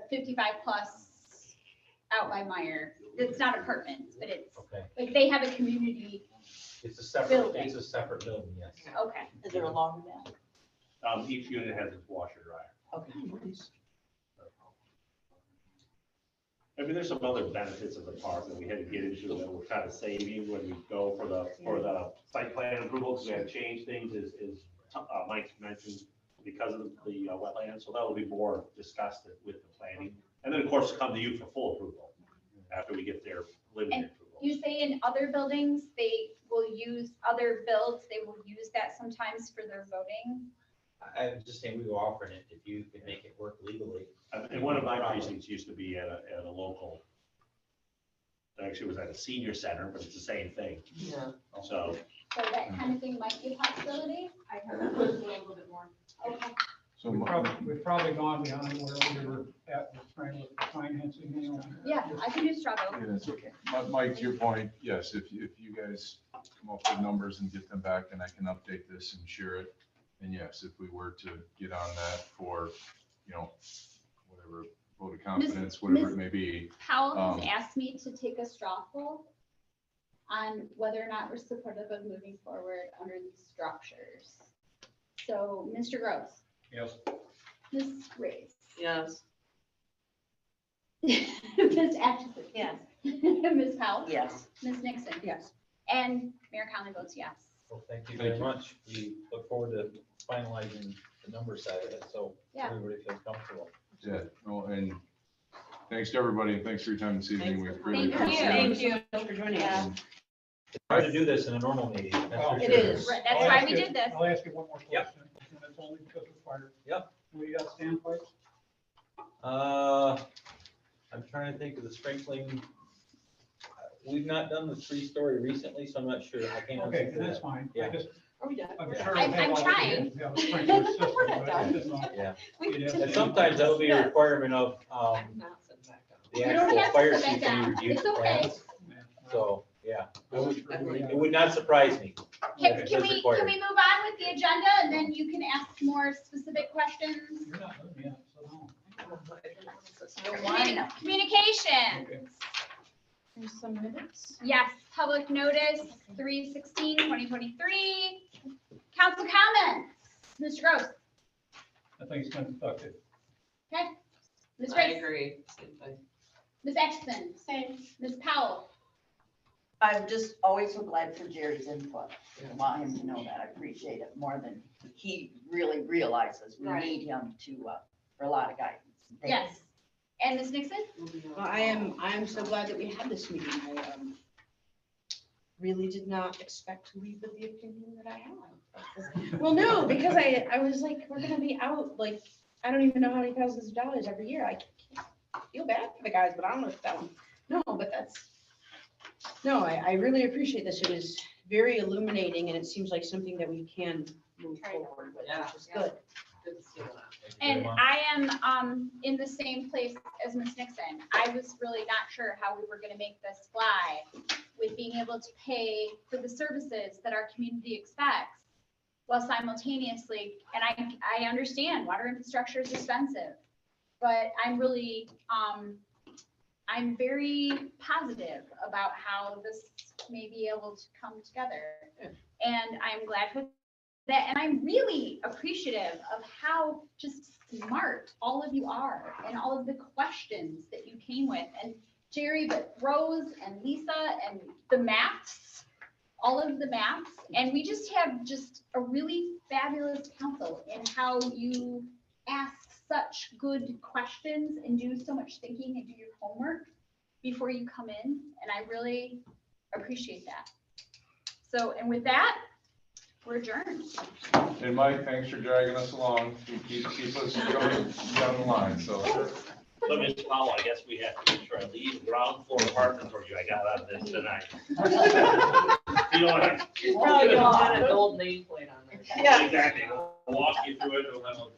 55 plus out by Meyer, it's not apartments, but it's, Okay, like, they have a community, it's a separate, Building. it's a separate building, yes. okay. Is there a laundromat? Each unit has its washer and dryer. Okay. I mean, there's some other benefits of the park that we had to get into that we're kind of saving when we go for the site plan approval, because we had to change things, as Mike mentioned, because of the wetlands, so that will be more discussed with the planning. And then, of course, come to you for full approval after we get their preliminary approval. You say in other buildings, they will use, other builds, they will use that sometimes for their voting? I'm just saying we were offering it if you could make it work legally. And one of my precincts used to be at a local, actually it was at a senior center, but it's the same thing, Yeah. so. So that kind of thing might be a possibility? I heard a little bit more. Okay. So We've probably gone beyond where we were at with trying to look for financing, you know. Yeah, I can do straw vote. Yeah, that's okay. Mike, to your point, yes, if you guys come up with numbers and get them back, then I can update this and share it. And yes, if we were to get on that for, you know, whatever, vote of confidence, whatever it may be. Powell has asked me to take a straw poll on whether or not we're supportive of moving forward under these structures. So, Mr. Gross, Yes. Ms. Race, Yes. Ms. Atchison, Yes. Ms. Powell, Yes. Ms. Nixon, Yes. and Mayor Conley votes yes. Well, thank you Thank very you. much. We look forward to finalizing the number side of it, so Yeah. everybody feels comfortable. Yeah, well, and thanks to everybody, and thanks for your time this evening. We Thank really you. appreciate it. Thank you for joining us. It's hard to do this in a normal meeting. that's for It sure. is. Right, I'll that's why ask we you- did this. I'll ask you one more Yep. question, and it's only because required. Yep. We got standpipes? I'm trying to think of the sprinkling. We've not done the 3-story recently, so I'm not sure. I can't. Okay, answer that's that. fine. Yeah. I just, Are we done? I'm Yeah. sure. I'm we have all the trying. kids have a sprinkler system, but I didn't know. Yeah, You'd have and to- sometimes that'll be a requirement of, I'm not sitting back down. the You don't actual have to fire sit back chief when you down. review It's the okay. plans. So, yeah, Yeah. it would not surprise me. Can, It can does we, require can it. we move on with the agenda and then you can ask more specific questions? You're not done yet, so no. Communication. Okay. There's some minutes. Yes, public notice, 3/16/2023. Council comments. Mr. Gross. I think it's been productive. Okay. Ms. I Race. agree. Same thing. Ms. Atchison. Same. Ms. Powell. I'm just always so glad for Jerry's input. I want him to know that. I appreciate it more than he really realizes. We Right. need him to, for a lot of guidance. Thank you. Yes. And Ms. Nixon? Well, I am so glad that we had this meeting. I really did not expect to leave with the opinion that I have. Well, no, because I was like, we're gonna be out, like, I don't even know how many thousands of dollars every year. I can't feel bad for the guys, but I don't know if that one, no, but I really appreciate this. It was very illuminating and it seems like something that we can move forward with, which is good. Good to see that. Thank you very And much. I am in the same place as Ms. Nixon. I was really not sure how we were gonna make this fly with being able to pay for the services that our community expects while simultaneously, and I understand water infrastructure is expensive, but I'm really, I'm very positive about how this may be able to come together. And I'm glad for that, and I'm really appreciative of how just smart all of you are and all of the questions that you came with. And Jerry, but Rose and Lisa and the maths, all of the maths. And we just have just a really fabulous council in how you ask such good questions and do so much thinking and do your homework before you come in. And I really appreciate that. So, and with that, we're adjourned. And Mike, thanks for dragging us along. Keep us going down the line, so. So, Ms. Powell, I guess we have to make sure I leave ground floor apartment for you. I got out of this tonight. You know what I'm. It's probably gonna have a gold nameplate on there. Exactly. We'll walk you through it. We'll have a-